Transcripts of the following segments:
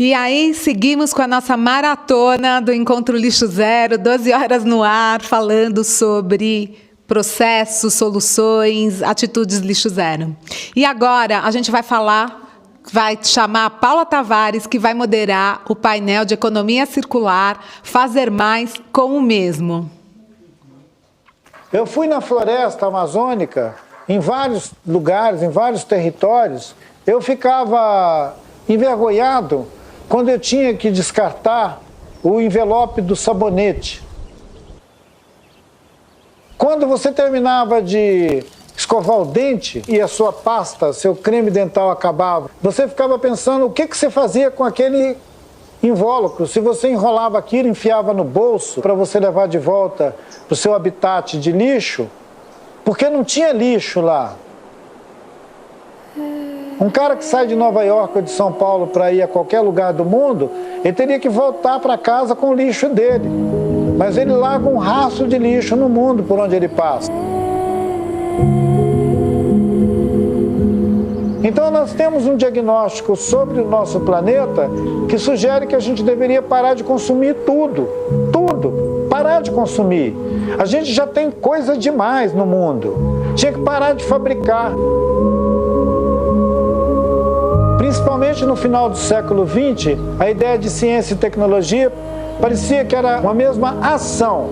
E aí, seguimos com a nossa maratona do Encontro Lixo Zero, 12 horas no ar, falando sobre processos, soluções, atitudes lixo zero. E agora a gente vai chamar a Paula Tavares, que vai moderar o painel de economia circular, fazer mais com o mesmo. Eu fui na floresta amazônica, em vários lugares, em vários territórios, eu ficava envergonhado quando eu tinha que descartar o envelope do sabonete. Quando você terminava de escovar o dente e a sua pasta, seu creme dental acabava, você ficava pensando o que você fazia com aquele invólucro. Se você enrolava aquilo, enfiava no bolso para você levar de volta para o seu habitat de lixo, porque não tinha lixo lá. Um cara que sai de Nova York ou de São Paulo para ir a qualquer lugar do mundo, ele teria que voltar para casa com o lixo dele. Mas ele larga um rastro de lixo no mundo por onde ele passa. Então nós temos um diagnóstico sobre o nosso planeta que sugere que a gente deveria parar de consumir tudo. Parar de consumir. A gente já tem coisa demais no mundo. Tinha que parar de fabricar. Principalmente no final do século XX, a ideia de ciência e tecnologia parecia que era uma mesma ação.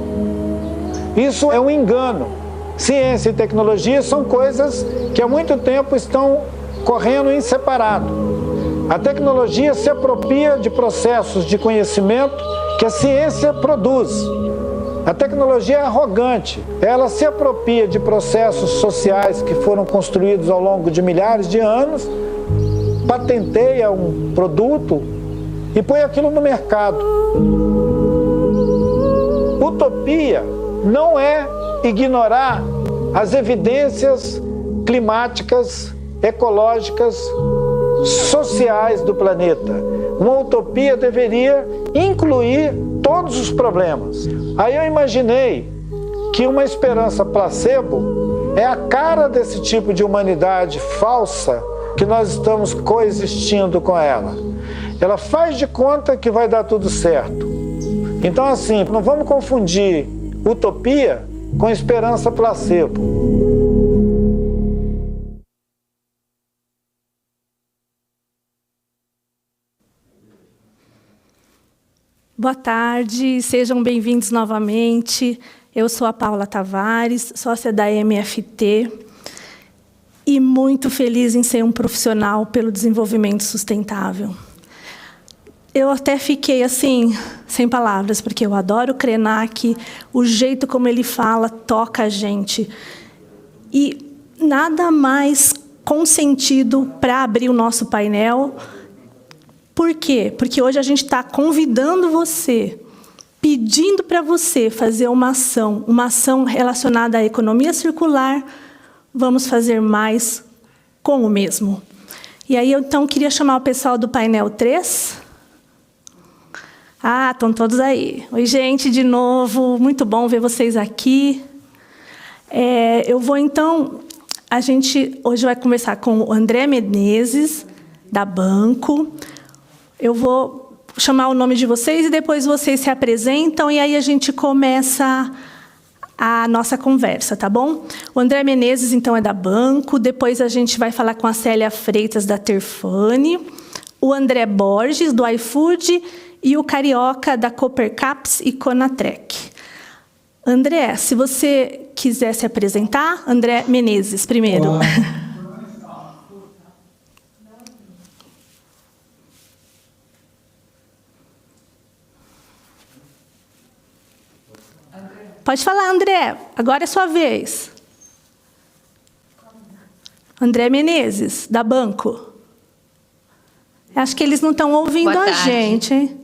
Isso é um engano. Ciência e tecnologia são coisas que há muito tempo estão correndo em separado. A tecnologia se apropria de processos de conhecimento que a ciência produz. A tecnologia é arrogante. Ela se apropria de processos sociais que foram construídos ao longo de milhares de anos, patenteia um produto e põe aquilo no mercado. Utopia não é ignorar as evidências climáticas, ecológicas, sociais do planeta. Uma utopia deveria incluir todos os problemas. Aí eu imaginei que uma esperança placebo é a cara desse tipo de humanidade falsa que nós estamos coexistindo com ela. Ela faz de conta que vai dar tudo certo. Então, assim, não vamos confundir utopia com esperança placebo. Boa tarde, sejam bem-vindos novamente. Eu sou a Paula Tavares, sócia da MFT, e muito feliz em ser um profissional pelo desenvolvimento sustentável. Eu até fiquei assim, sem palavras, porque eu adoro o Krenak, o jeito como ele fala toca a gente. E nada mais com sentido para abrir o nosso painel. Por quê? Porque hoje a gente está convidando você, pedindo para você fazer uma ação relacionada à economia circular. Vamos fazer mais com o mesmo. E aí, eu, então, queria chamar o pessoal do painel 3. Ah, estão todos aí. Oi, gente, de novo. Muito bom ver vocês aqui. Eu vou, então... A gente hoje vai conversar com o André Menezes, da Banco. Eu vou chamar o nome de vocês e depois vocês se apresentam e aí a gente começa a nossa conversa, tá bom? O André Menezes, então, é da Banco. Depois a gente vai falar com a Célia Freitas, da Terfane. O André Borges, do iFood. E o Carioca, da Coopercaps e Conatrec. André, se você quiser se apresentar. André Menezes, primeiro. Olá. Pode falar, André. Agora é sua vez. André Menezes, da Banco. Acho que eles não estão ouvindo a gente, hein?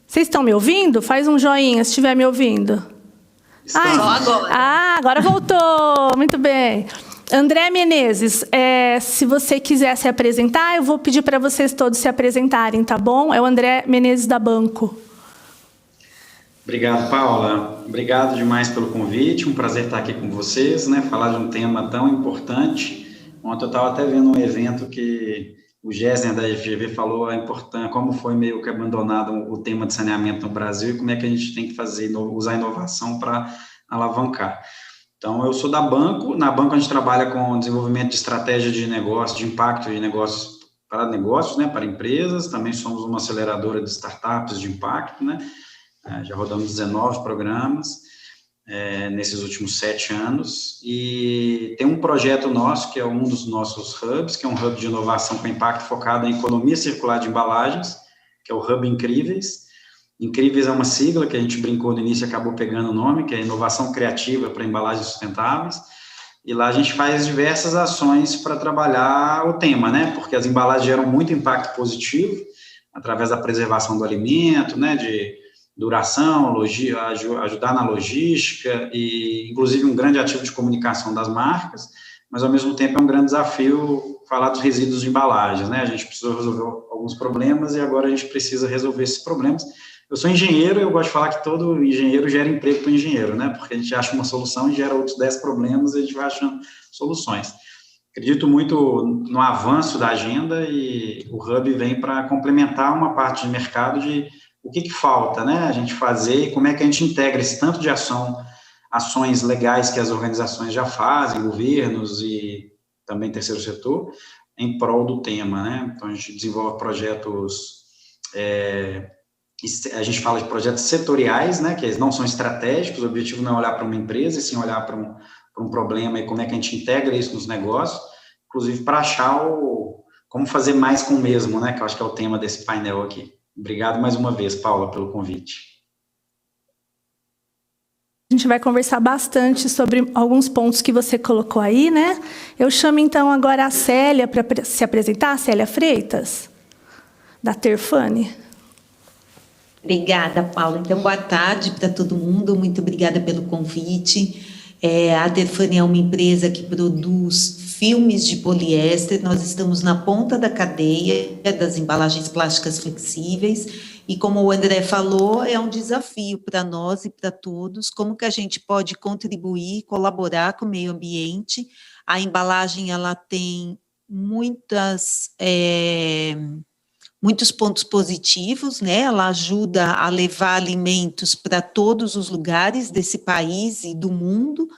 Vocês estão me ouvindo? Faz um joinha se estiver me ouvindo. Só agora. Agora voltou. Muito bem. André Menezes, se você quiser se apresentar, eu vou pedir para vocês todos se apresentarem, tá bom? É o André Menezes, da Banco. Obrigado, Paula. Obrigado demais pelo convite. Um prazer estar aqui com vocês, né? Falar de um tema tão importante. Ontem eu estava até vendo um evento que o Gessner da FGV falou a importância, como foi meio que abandonado o tema de saneamento no Brasil e como é que a gente tem que fazer, usar a inovação para alavancar. Então, eu sou da Banco. Na Banco, a gente trabalha com desenvolvimento de estratégia de negócio, de impacto de negócios, né, para empresas. Também somos uma aceleradora de startups de impacto, né? Já rodamos 19 programas nesses últimos 7 anos, e tem um projeto nosso, que é um dos nossos hubs, que é um hub de inovação com impacto focado em economia circular de embalagens, que é o Hub Incríveis. Incríveis é uma sigla que a gente brincou no início e acabou pegando o nome, que é Inovação Criativa para Embalagens Sustentáveis, e lá a gente faz diversas ações para trabalhar o tema, né, porque as embalagens geram muito impacto positivo, através da preservação do alimento, né, de duração, ajudar na logística e, inclusive, um grande ativo de comunicação das marcas, mas, ao mesmo tempo, é um grande desafio falar dos resíduos de embalagens, né? A gente precisou resolver alguns problemas e agora a gente precisa resolver esses problemas. Eu sou engenheiro e eu gosto de falar que todo engenheiro gera emprego para o engenheiro, né? Porque a gente acha uma solução e gera outros 10 problemas e a gente vai achando soluções. Acredito muito no avanço da agenda e o Hub vem para complementar uma parte de mercado de o que falta, né, a gente fazer e como é que a gente integra esse tanto de ações legais que as organizações já fazem, governos e também terceiro setor, em prol do tema, né? Então, a gente desenvolve projetos, a gente fala de projetos setoriais, né, que eles não são estratégicos, o objetivo não é olhar para uma empresa, e sim olhar para um problema e como é que a gente integra isso nos negócios, inclusive para achar como fazer mais com o mesmo, né, que eu acho que é o tema desse painel aqui. Obrigado mais uma vez, Paula, pelo convite. A gente vai conversar bastante sobre alguns pontos que você colocou aí, né? Eu chamo, então, agora a Célia para se apresentar, a Célia Freitas, da Terfane. Obrigada, Paula. Então, boa tarde para todo mundo. Muito obrigada pelo convite. A Terfane é uma empresa que produz filmes de poliéster. Nós estamos na ponta da cadeia das embalagens plásticas flexíveis e, como o André falou, é um desafio para nós e para todos, como que a gente pode contribuir, colaborar com o meio ambiente. A embalagem, ela tem muitos pontos positivos, né? Ela ajuda a levar alimentos para todos os lugares desse país e do mundo,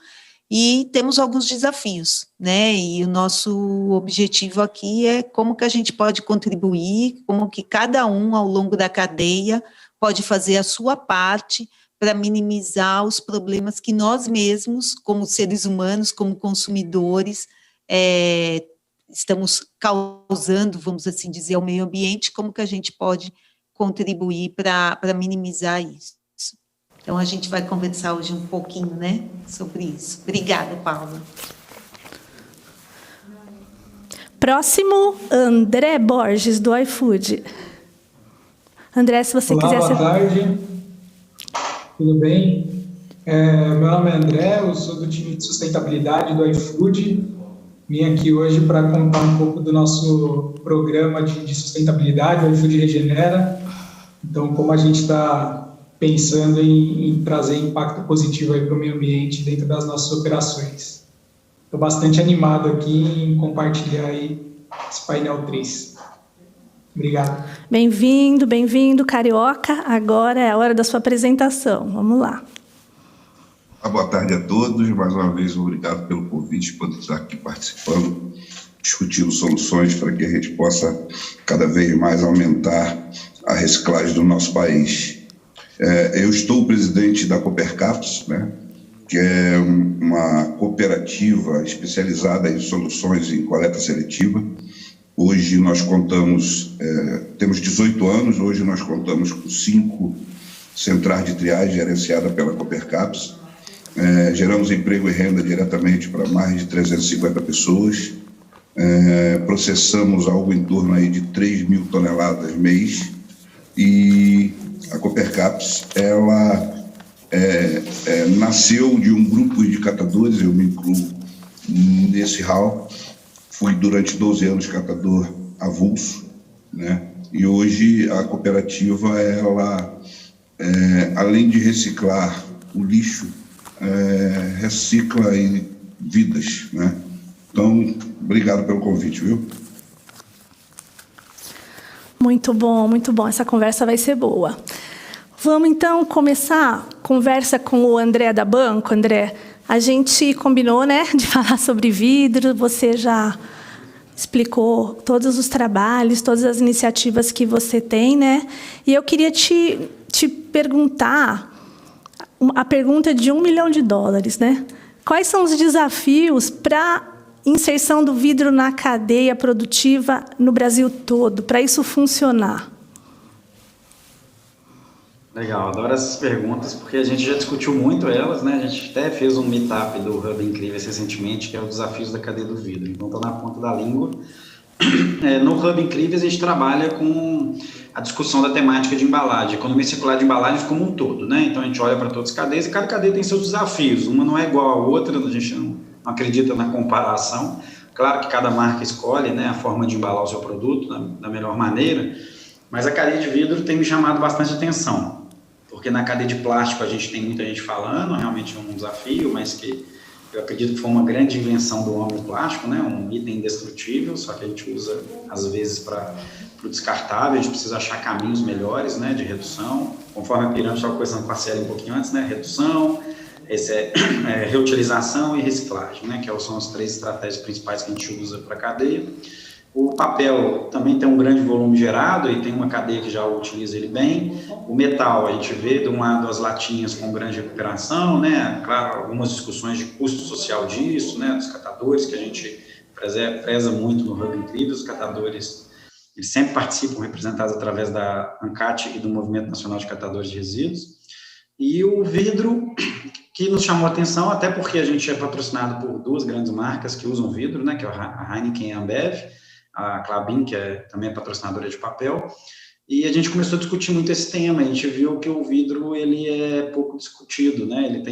e temos alguns desafios, né? E o nosso objetivo aqui é como que a gente pode contribuir, como que cada um ao longo da cadeia pode fazer a sua parte para minimizar os problemas que nós mesmos, como seres humanos, como consumidores, estamos causando, vamos assim dizer, ao meio ambiente, como que a gente pode contribuir para minimizar isso. Então, a gente vai conversar hoje um pouquinho, né, sobre isso. Obrigada, Paula. Próximo, André Borges, do iFood. André, se você quiser... Boa tarde. Tudo bem? Meu nome é André, eu sou do time de sustentabilidade do iFood. Vim aqui hoje para contar um pouco do nosso programa de sustentabilidade, o iFood Regenera. Então, como a gente está pensando em trazer impacto positivo para o meio ambiente dentro das nossas operações. Estou bastante animado aqui em compartilhar aí esse painel 3. Obrigado. Bem-vindo, bem-vindo, Carioca. Agora é a hora da sua apresentação. Vamos lá. Boa tarde a todos. Mais uma vez, obrigado pelo convite, por estar aqui participando, discutindo soluções para que a gente possa cada vez mais aumentar a reciclagem do nosso país. Eu estou presidente da Copercaps, né, que é uma cooperativa especializada em soluções em coleta seletiva. Hoje nós temos 18 anos, hoje nós contamos com 5 centrais de triagem gerenciadas pela Copercaps. Geramos emprego e renda diretamente para mais de 350 pessoas. Processamos algo em torno aí de 3 mil toneladas mês. E a Copercaps, ela nasceu de um grupo de catadores, eu me incluo nesse hall. Fui durante 12 anos catador avulso, né? E hoje a cooperativa, ela, além de reciclar o lixo, recicla vidas, né? Então, obrigado pelo convite, viu? Muito bom. Essa conversa vai ser boa. Vamos, então, começar a conversa com o André da Banco. André, a gente combinou, né, de falar sobre vidro. Você já explicou todos os trabalhos, todas as iniciativas que você tem, né? E eu queria te perguntar a pergunta de $1 milhão, né? Quais são os desafios para inserção do vidro na cadeia produtiva no Brasil todo, para isso funcionar? Legal, adoro essas perguntas, porque a gente já discutiu muito elas, né? A gente até fez um meetup do Hub Incríveis recentemente, que é os desafios da cadeia do vidro. Então, está na ponta da língua. No Hub Incríveis, a gente trabalha com a discussão da temática de embalagem, economia circular de embalagens como um todo, né? Então, a gente olha para todas as cadeias e cada cadeia tem seus desafios. Uma não é igual à outra, a gente não acredita na comparação. Claro que cada marca escolhe, né, a forma de embalar o seu produto da melhor maneira, mas a cadeia de vidro tem me chamado bastante atenção. Porque na cadeia de plástico a gente tem muita gente falando, realmente é um desafio, mas que eu acredito que foi uma grande invenção do homem o plástico, né? Um item indestrutível, só que a gente usa às vezes para o descartável, a gente precisa achar caminhos melhores, né, de redução, conforme a pirâmide estava conversando com a Célia um pouquinho antes, né, redução, reutilização e reciclagem, né, que são as 3 estratégias principais que a gente usa para a cadeia. O papel também tem um grande volume gerado e tem uma cadeia que já utiliza ele bem. O metal, a gente vê de um lado as latinhas com grande recuperação, né? Claro, algumas discussões de custo social disso, né? Dos catadores, que a gente preza muito no Hub Incríveis. Os catadores, eles sempre participam, representados através da ANCAT e do Movimento Nacional de Catadores de Resíduos. E o vidro, que nos chamou a atenção, até porque a gente é patrocinado por 2 grandes marcas que usam vidro, né? Que é a Heineken e a Ambev, a Klabin, que também é patrocinadora de papel, e a gente começou a discutir muito esse tema. A gente viu que o vidro ele é pouco discutido, né? Ele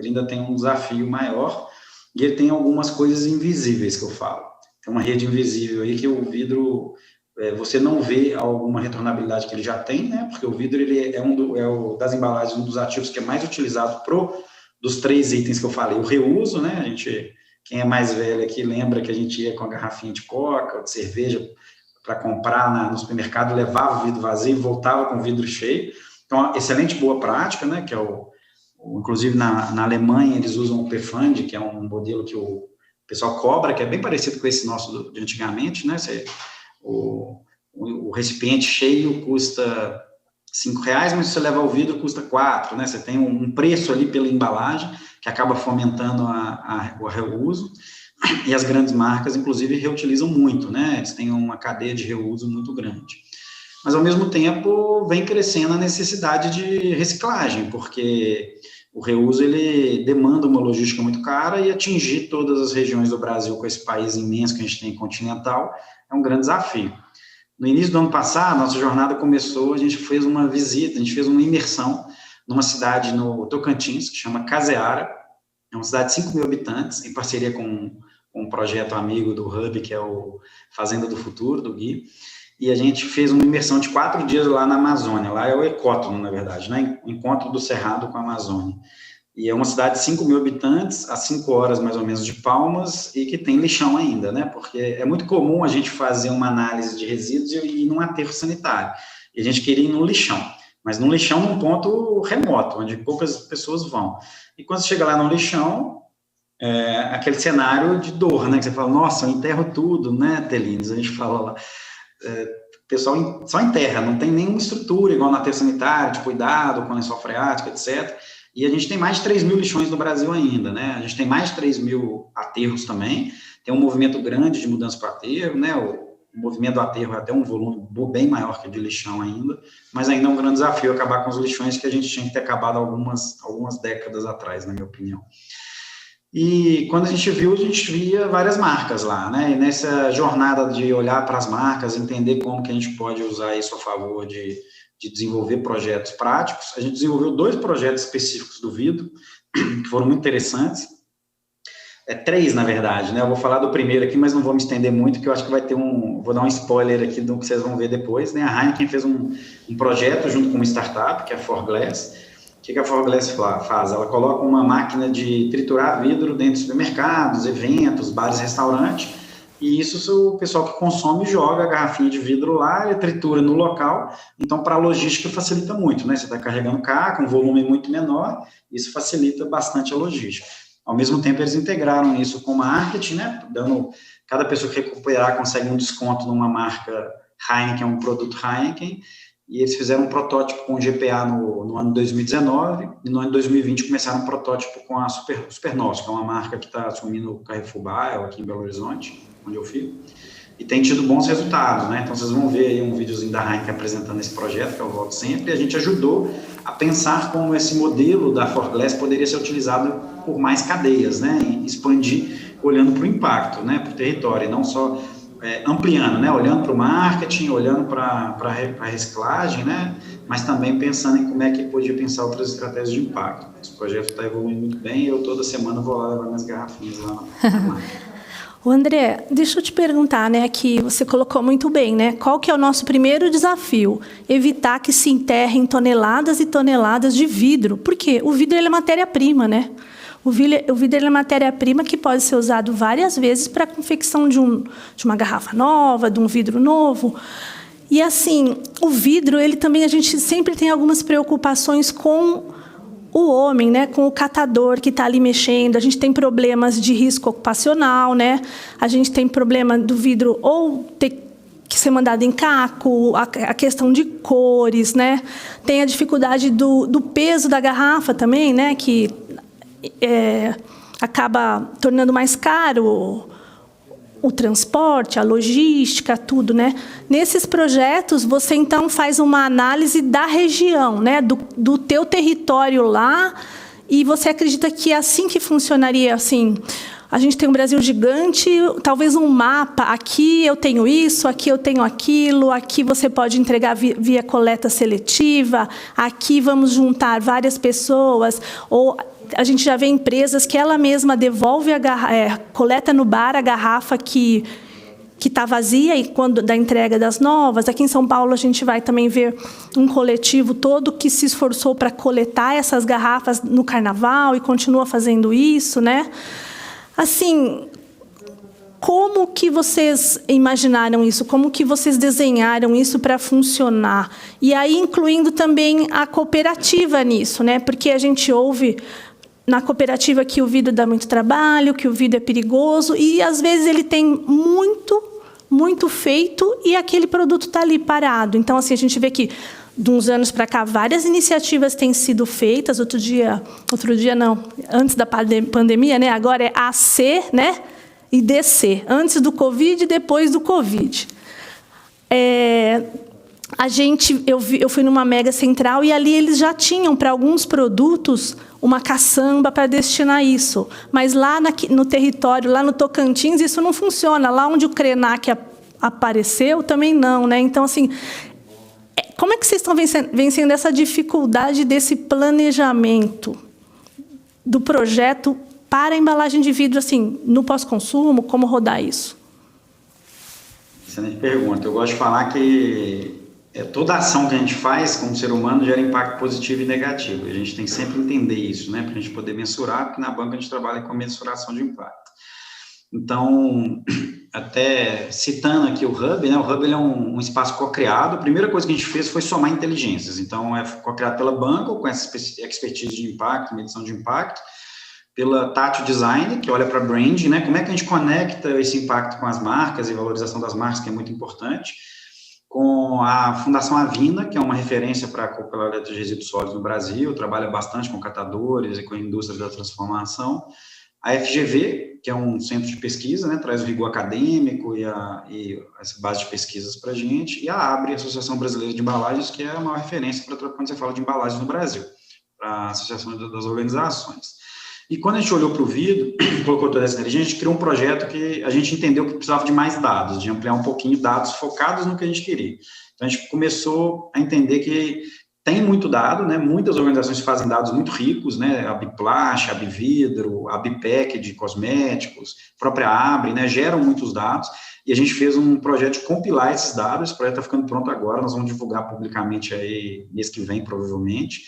ainda tem um desafio maior e ele tem algumas coisas invisíveis que eu falo. Tem uma rede invisível aí que o vidro, você não vê alguma retornabilidade que ele já tem, né? Porque o vidro ele das embalagens, um dos ativos que é mais utilizado dos 3 itens que eu falei. O reuso, né? Quem é mais velho aqui lembra que a gente ia com a garrafinha de coca ou de cerveja para comprar no supermercado, levava o vidro vazio e voltava com o vidro cheio. Então, excelente boa prática, né? Que é inclusive na Alemanha eles usam o PFAND, que é um modelo que o pessoal cobra, que é bem parecido com esse nosso de antigamente, né? O recipiente cheio custa R$5, mas se você levar o vidro custa R$4, né? Você tem um preço ali pela embalagem que acaba fomentando o reuso, e as grandes marcas, inclusive, reutilizam muito, né? Eles têm uma cadeia de reuso muito grande. Mas, ao mesmo tempo, vem crescendo a necessidade de reciclagem, porque o reuso, ele demanda uma logística muito cara, e atingir todas as regiões do Brasil com esse país imenso que a gente tem, continental, é um grande desafio. No início do ano passado, nossa jornada começou, a gente fez uma visita, a gente fez uma imersão numa cidade no Tocantins, que chama Caseara, é uma cidade de 5 mil habitantes, em parceria com um projeto amigo do Hub, que é o Fazenda do Futuro, do Gui, e a gente fez uma imersão de 4 dias lá na Amazônia, lá é o Ecótono, na verdade, né? O encontro do Cerrado com a Amazônia. E é uma cidade de 5 mil habitantes, a 5 horas mais ou menos de Palmas, e que tem lixão ainda, né? Porque é muito comum a gente fazer uma análise de resíduos e ir num aterro sanitário, e a gente queria ir no lixão, mas num lixão num ponto remoto, onde poucas pessoas vão. E quando você chega lá no lixão, aquele cenário de dor, né? Que você fala, nossa, eu enterro tudo, né, Telines? A gente fala lá, o pessoal só enterra, não tem nenhuma estrutura igual no aterro sanitário, de cuidado com lençol freático, etc. E a gente tem mais de 3 mil lixões no Brasil ainda, né? A gente tem mais de 3 mil aterros também, tem um movimento grande de mudança para aterro, né? O movimento do aterro é até um volume bem maior que o de lixão ainda, mas ainda é um grande desafio acabar com os lixões que a gente tinha que ter acabado algumas décadas atrás, na minha opinião. E quando a gente via várias marcas lá, né? E nessa jornada de olhar para as marcas, entender como que a gente pode usar isso a favor de desenvolver projetos práticos, a gente desenvolveu 2 projetos específicos do vidro, que foram muito interessantes. 3, na verdade, né? Eu vou falar do primeiro aqui, mas não vou me estender muito, que eu acho que vai ter vou dar um spoiler aqui do que vocês vão ver depois, né? A Heineken fez um projeto junto com uma startup, que é a ForGlass. O que a ForGlass faz? Ela coloca uma máquina de triturar vidro dentro de supermercados, eventos, bares, restaurantes, e isso o pessoal que consome joga a garrafinha de vidro lá, ele tritura no local, então para a logística facilita muito, né? Você está carregando carga, um volume muito menor, isso facilita bastante a logística. Ao mesmo tempo, eles integraram isso com marketing, né? Dando, cada pessoa que recuperar consegue um desconto numa marca Heineken, um produto Heineken, e eles fizeram um protótipo com GPA no ano 2019, e no ano 2020 começaram um protótipo com a Supernosso, que é uma marca que está assumindo o Carrefour Bairro, aqui em Belo Horizonte, onde eu fico, e tem tido bons resultados, né? Então, vocês vão ver aí um videozinho da Heineken apresentando esse projeto, que eu volto sempre, e a gente ajudou a pensar como esse modelo da Forglass poderia ser utilizado por mais cadeias, né? E expandir, olhando para o impacto, né? Para o território, e não só ampliando, né? Olhando para o marketing, olhando para a reciclagem, né? Mas também pensando em como é que podia pensar outras estratégias de impacto. Esse projeto está evoluindo muito bem, e eu toda semana vou lá levar minhas garrafinhas lá na O André, deixa eu te perguntar, né, que você colocou muito bem, né? Qual que é o nosso primeiro desafio? Evitar que se enterrem toneladas e toneladas de vidro. Por quê? O vidro ele é matéria-prima, né? O vidro ele é matéria-prima que pode ser usado várias vezes para a confecção de uma garrafa nova, de um vidro novo. E, assim, o vidro, ele também, a gente sempre tem algumas preocupações com o homem, né, com o catador que está ali mexendo. A gente tem problemas de risco ocupacional, né? A gente tem problema do vidro ou ter que ser mandado em caco, a questão de cores, né? Tem a dificuldade do peso da garrafa também, né, que acaba tornando mais caro o transporte, a logística, tudo, né? Nesses projetos, você, então, faz uma análise da região, né? Do teu território lá, e você acredita que é assim que funcionaria, assim? A gente tem um Brasil gigante, talvez um mapa, aqui eu tenho isso, aqui eu tenho aquilo, aqui você pode entregar via coleta seletiva, aqui vamos juntar várias pessoas, ou a gente já vê empresas que ela mesma devolve coleta no bar a garrafa que está vazia e quando da entrega das novas. Aqui em São Paulo a gente vai também ver um coletivo todo que se esforçou para coletar essas garrafas no Carnaval e continua fazendo isso, né? Assim, como que vocês imaginaram isso? Como que vocês desenharam isso para funcionar? E aí incluindo também a cooperativa nisso, né? Porque a gente ouve na cooperativa que o vidro dá muito trabalho, que o vidro é perigoso, e às vezes ele tem muito feito e aquele produto está ali parado. Então, assim, a gente vê que de uns anos para cá várias iniciativas têm sido feitas. Outro dia não, antes da pandemia, né? Agora é AC, né? E DC, antes do Covid e depois do Covid. Eu fui numa mega central e ali eles já tinham, para alguns produtos, uma caçamba para destinar isso. Mas lá no território, lá no Tocantins, isso não funciona. Lá onde o Krenak apareceu, também não, né? Então, assim, como é que vocês estão vencendo essa dificuldade desse planejamento do projeto para a embalagem de vidro, assim, no pós-consumo? Como rodar isso? Excelente pergunta. Eu gosto de falar que toda ação que a gente faz como ser humano gera impacto positivo e negativo. A gente tem que sempre entender isso, né, para a gente poder mensurar, porque na banca a gente trabalha com mensuração de impacto. Então, até citando aqui o Hub, né, o Hub ele é um espaço co-criado. A primeira coisa que a gente fez foi somar inteligências. Então, é co-criado pela banca, com essa expertise de impacto, medição de impacto, pela Tátil Design, que olha para branding, né, como é que a gente conecta esse impacto com as marcas e valorização das marcas, que é muito importante, com a Fundação Avina, que é uma referência para a coleta de resíduos sólidos no Brasil, trabalha bastante com catadores e com indústrias da transformação. A FGV, que é um centro de pesquisa, né, traz o rigor acadêmico e essa base de pesquisas para a gente, e a ABRE, a Associação Brasileira de Embalagens, que é a maior referência para quando você fala de embalagens no Brasil, para a Associação das Organizações. E quando a gente olhou para o vidro, colocou toda essa inteligência, a gente criou um projeto que a gente entendeu que precisava de mais dados, de ampliar um pouquinho dados focados no que a gente queria. Então, a gente começou a entender que tem muito dado, né? Muitas organizações fazem dados muito ricos, né? A Biplast, a Bividro, a Bipec de cosméticos, a própria Abre, né? Geram muitos dados, e a gente fez um projeto de compilar esses dados. Esse projeto está ficando pronto agora, nós vamos divulgar publicamente aí mês que vem, provavelmente.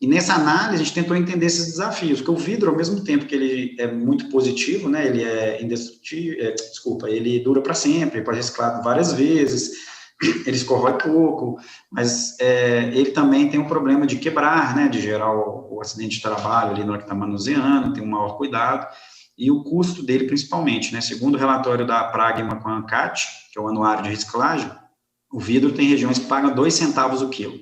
E nessa análise, a gente tentou entender esses desafios, porque o vidro, ao mesmo tempo que ele é muito positivo, né, ele é indestrutível, ele dura para sempre, pode reciclar várias vezes, ele escorrói pouco, mas ele também tem um problema de quebrar, né, de gerar o acidente de trabalho ali na hora que está manuseando, tem um maior cuidado, e o custo dele principalmente, né, segundo o relatório da Pragma com a ANCAT, que é o Anuário de Reciclagem, o vidro tem regiões que pagam 2 centavos o quilo.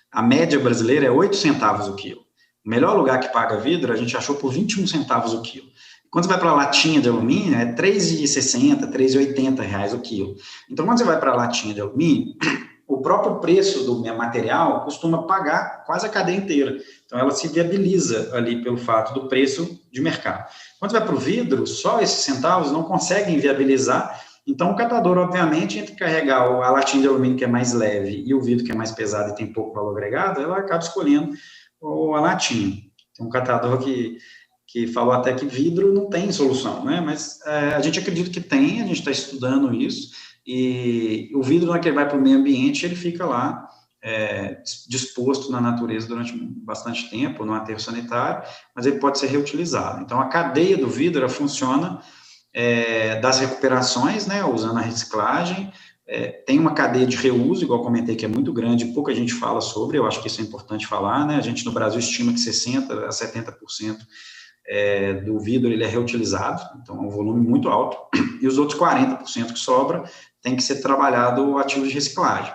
A média brasileira é 8 centavos o quilo. O melhor lugar que paga vidro, a gente achou por 21 centavos o quilo. Quando você vai para a latinha de alumínio, é R$ 3,60, R$ 3,80 o quilo. Então, quando você vai para a latinha de alumínio, o próprio preço do material costuma pagar quase a cadeia inteira. Então, ela se viabiliza ali pelo fato do preço de mercado. Quando você vai para o vidro, só esses centavos não conseguem viabilizar. Então, o catador, obviamente, entre carregar a latinha de alumínio, que é mais leve, e o vidro, que é mais pesado e tem pouco valor agregado, ela acaba escolhendo a latinha. Tem um catador que falou até que vidro não tem solução, né? Mas a gente acredita que tem, a gente está estudando isso, e o vidro, na hora que ele vai para o meio ambiente, ele fica lá disposto na natureza durante bastante tempo, no aterro sanitário, mas ele pode ser reutilizado. Então, a cadeia do vidro, ela funciona das recuperações, né, usando a reciclagem, tem uma cadeia de reuso, igual comentei, que é muito grande, pouca gente fala sobre, eu acho que isso é importante falar, né, a gente no Brasil estima que 60% a 70% do vidro ele é reutilizado, então é um volume muito alto, e os outros 40% que sobra tem que ser trabalhado o ativo de reciclagem.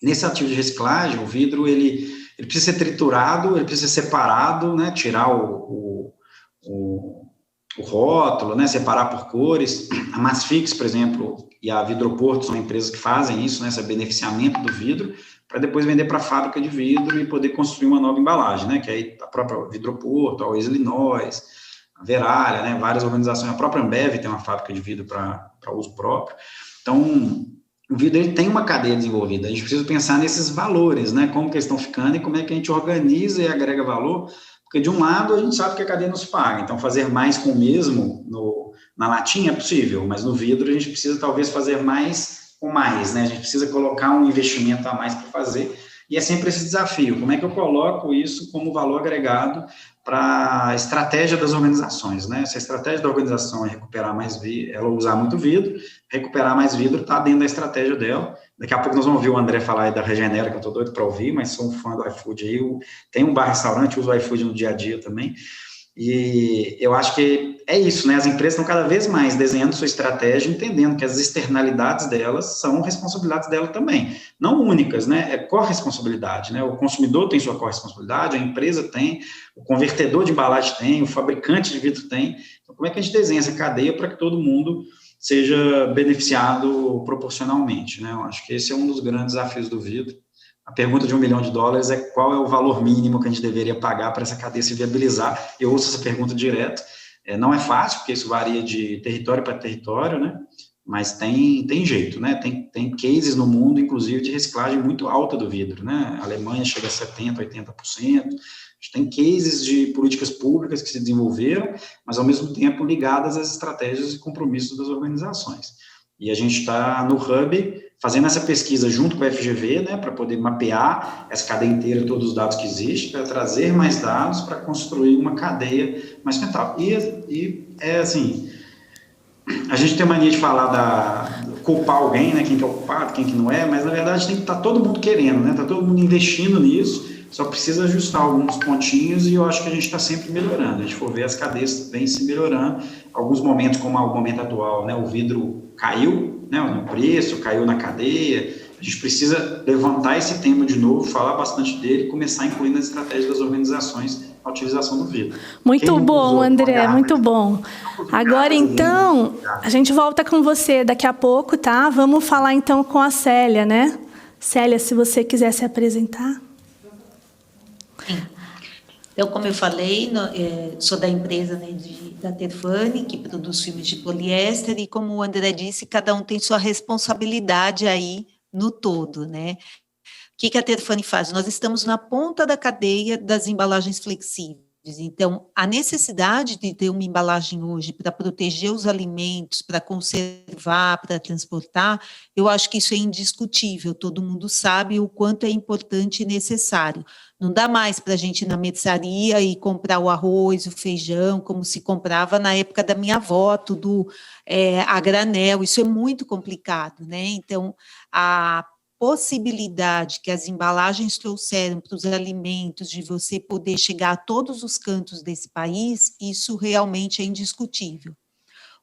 Nesse ativo de reciclagem, o vidro ele precisa ser triturado, ele precisa ser separado, né, tirar o rótulo, né, separar por cores. A Masfix, por exemplo, e a Vidroporto são empresas que fazem isso, né, esse beneficiamento do vidro, para depois vender para a fábrica de vidro e poder construir uma nova embalagem, né, que aí a própria Vidroporto, a Oasis Illinois, a Verallia, né, várias organizações, a própria Ambev tem uma fábrica de vidro para uso próprio. Então, o vidro ele tem uma cadeia desenvolvida, a gente precisa pensar nesses valores, né, como que eles estão ficando e como é que a gente organiza e agrega valor. Porque, de um lado, a gente sabe que a cadeia nos paga, então fazer mais com o mesmo na latinha é possível, mas no vidro a gente precisa, talvez, fazer mais com mais, né? A gente precisa colocar um investimento a mais para fazer, e é sempre esse desafio. Como é que eu coloco isso como valor agregado para a estratégia das organizações, né? Se a estratégia da organização é recuperar mais vidro, ela usar muito vidro, recuperar mais vidro está dentro da estratégia dela. Daqui a pouco nós vamos ouvir o André falar aí da Regenera, que eu estou doido para ouvir, mas sou um fã do iFood aí, tem um bar-restaurante, uso o iFood no dia a dia também, e eu acho que é isso, né, as empresas estão cada vez mais desenhando sua estratégia, entendendo que as externalidades delas são responsabilidades dela também, não únicas, né, é corresponsabilidade, né, o consumidor tem sua corresponsabilidade, a empresa tem, o convertedor de embalagem tem, o fabricante de vidro tem, então como é que a gente desenha essa cadeia para que todo mundo seja beneficiado proporcionalmente, né? Eu acho que esse é um dos grandes desafios do vidro. A pergunta de $1 milhão é qual é o valor mínimo que a gente deveria pagar para essa cadeia se viabilizar. Eu ouço essa pergunta direto. Não é fácil, porque isso varia de território para território, né? Mas tem jeito, né? Tem cases no mundo, inclusive, de reciclagem muito alta do vidro, né? A Alemanha chega a 70%, 80%. A gente tem cases de políticas públicas que se desenvolveram, mas, ao mesmo tempo, ligadas às estratégias e compromissos das organizações. E a gente está no Hub fazendo essa pesquisa junto com a FGV, né, para poder mapear essa cadeia inteira, todos os dados que existem, para trazer mais dados, para construir uma cadeia mais sustentável. E é assim, a gente tem mania de falar culpar alguém, né, quem que é o culpado, quem que não é, mas, na verdade, tem que estar todo mundo querendo, né, está todo mundo investindo nisso, só precisa ajustar alguns pontinhos e eu acho que a gente está sempre melhorando. A gente for ver, as cadeias vêm se melhorando. Alguns momentos, como o momento atual, né, o vidro caiu, né, no preço, caiu na cadeia. A gente precisa levantar esse tema de novo, falar bastante dele e começar a incluir nas estratégias das organizações a utilização do vidro. Muito bom, André, muito bom. Agora, então, a gente volta com você daqui a pouco, tá? Vamos falar, então, com a Célia, né? Célia, se você quiser se apresentar. Então, como eu falei, sou da empresa, né, da Terfane, que produz filmes de poliéster, e como o André disse, cada um tem sua responsabilidade aí no todo, né? O que a Terfane faz? Nós estamos na ponta da cadeia das embalagens flexíveis. Então, a necessidade de ter uma embalagem hoje para proteger os alimentos, para conservar, para transportar, eu acho que isso é indiscutível, todo mundo sabe o quanto é importante e necessário. Não dá mais para a gente ir na mercearia e comprar o arroz, o feijão, como se comprava na época da minha avó, tudo a granel, isso é muito complicado, né? Então, a possibilidade que as embalagens trouxeram para os alimentos, de você poder chegar a todos os cantos desse país, isso realmente é indiscutível.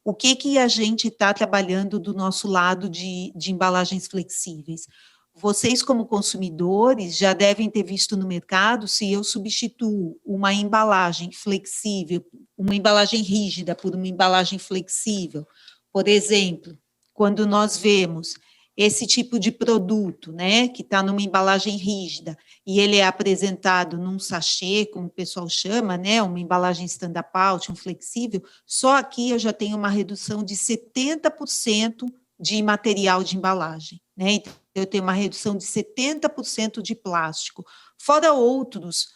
O que a gente está trabalhando do nosso lado de embalagens flexíveis? Vocês, como consumidores, já devem ter visto no mercado se eu substituo uma embalagem flexível, uma embalagem rígida por uma embalagem flexível. Por exemplo, quando nós vemos esse tipo de produto, né, que está numa embalagem rígida, e ele é apresentado num sachê, como o pessoal chama, né, uma embalagem stand-up out, um flexível, só aqui eu já tenho uma redução de 70% de material de embalagem, né, então eu tenho uma redução de 70% de plástico, fora outras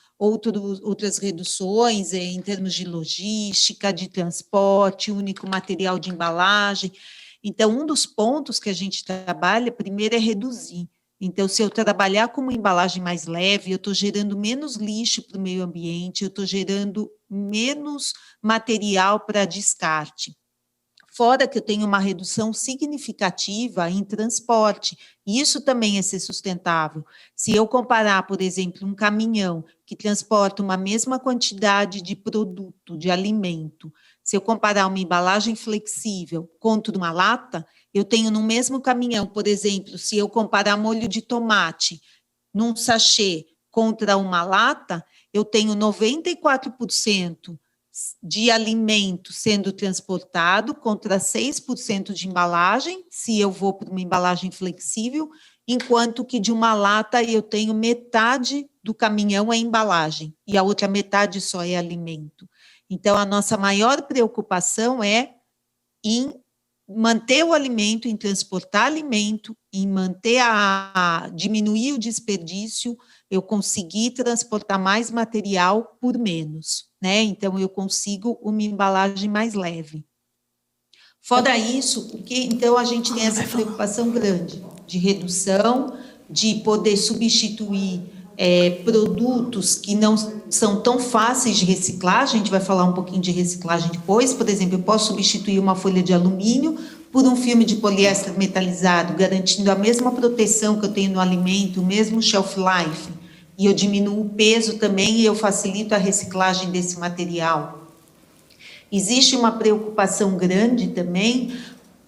reduções em termos de logística, de transporte, único material de embalagem. Então, um dos pontos que a gente trabalha, primeiro, é reduzir. Então, se eu trabalhar com uma embalagem mais leve, eu estou gerando menos lixo para o meio ambiente, eu estou gerando menos material para descarte. Fora que eu tenho uma redução significativa em transporte, isso também é ser sustentável. Se eu comparar, por exemplo, um caminhão que transporta uma mesma quantidade de produto, de alimento, se eu comparar uma embalagem flexível contra uma lata, eu tenho no mesmo caminhão, por exemplo, se eu comparar molho de tomate num sachê contra uma lata, eu tenho 94% de alimento sendo transportado contra 6% de embalagem, se eu vou para uma embalagem flexível, enquanto que de uma lata eu tenho metade do caminhão é embalagem e a outra metade só é alimento. Então, a nossa maior preocupação é em manter o alimento, em transportar alimento, em manter diminuir o desperdício, eu conseguir transportar mais material por menos, né? Então, eu consigo uma embalagem mais leve. Fora isso, então a gente tem essa preocupação grande de redução, de poder substituir produtos que não são tão fáceis de reciclar, a gente vai falar um pouquinho de reciclagem depois, por exemplo, eu posso substituir uma folha de alumínio por um filme de poliéster metalizado, garantindo a mesma proteção que eu tenho no alimento, o mesmo shelf life, e eu diminuo o peso também e eu facilito a reciclagem desse material. Existe uma preocupação grande também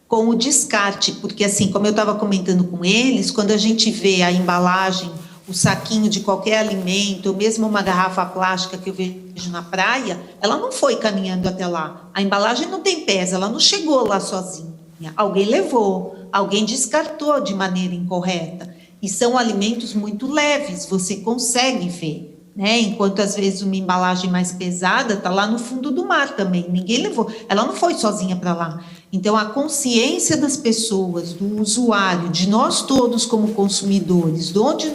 com o descarte, porque assim, como eu estava comentando com eles, quando a gente vê a embalagem, o saquinho de qualquer alimento, ou mesmo uma garrafa plástica que eu vejo na praia, ela não foi caminhando até lá. A embalagem não tem pés, ela não chegou lá sozinha. Alguém levou, alguém descartou de maneira incorreta. E são alimentos muito leves, você consegue ver, né? Enquanto às vezes uma embalagem mais pesada está lá no fundo do mar também, ninguém levou, ela não foi sozinha para lá. Então, a consciência das pessoas, do usuário, de nós todos como consumidores,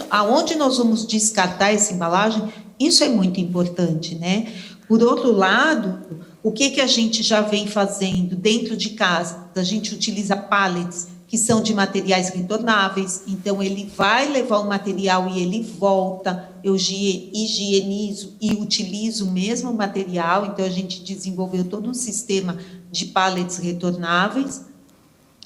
aonde nós vamos descartar essa embalagem, isso é muito importante, né? Por outro lado, o que a gente já vem fazendo dentro de casa? A gente utiliza pallets que são de materiais retornáveis, então ele vai levar o material e ele volta, eu higienizo e utilizo o mesmo material, então a gente desenvolveu todo um sistema de pallets retornáveis,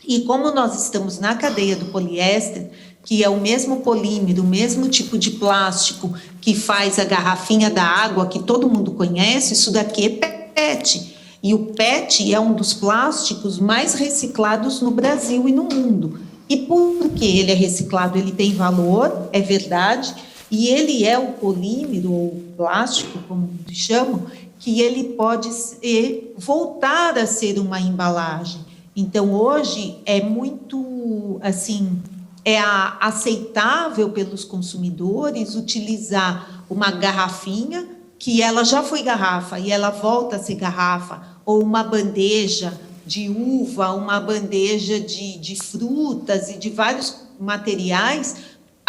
e como nós estamos na cadeia do poliéster, que é o mesmo polímero, o mesmo tipo de plástico que faz a garrafinha da água que todo mundo conhece, isso daqui é PET. E o PET é um dos plásticos mais reciclados no Brasil e no mundo. E por que ele é reciclado? Ele tem valor, é verdade, e ele é o polímero, ou plástico, como chamam, que ele pode voltar a ser uma embalagem. Então, hoje, é muito, assim, aceitável pelos consumidores utilizar uma garrafinha que ela já foi garrafa e ela volta a ser garrafa, ou uma bandeja de uva, uma bandeja de frutas e de vários materiais,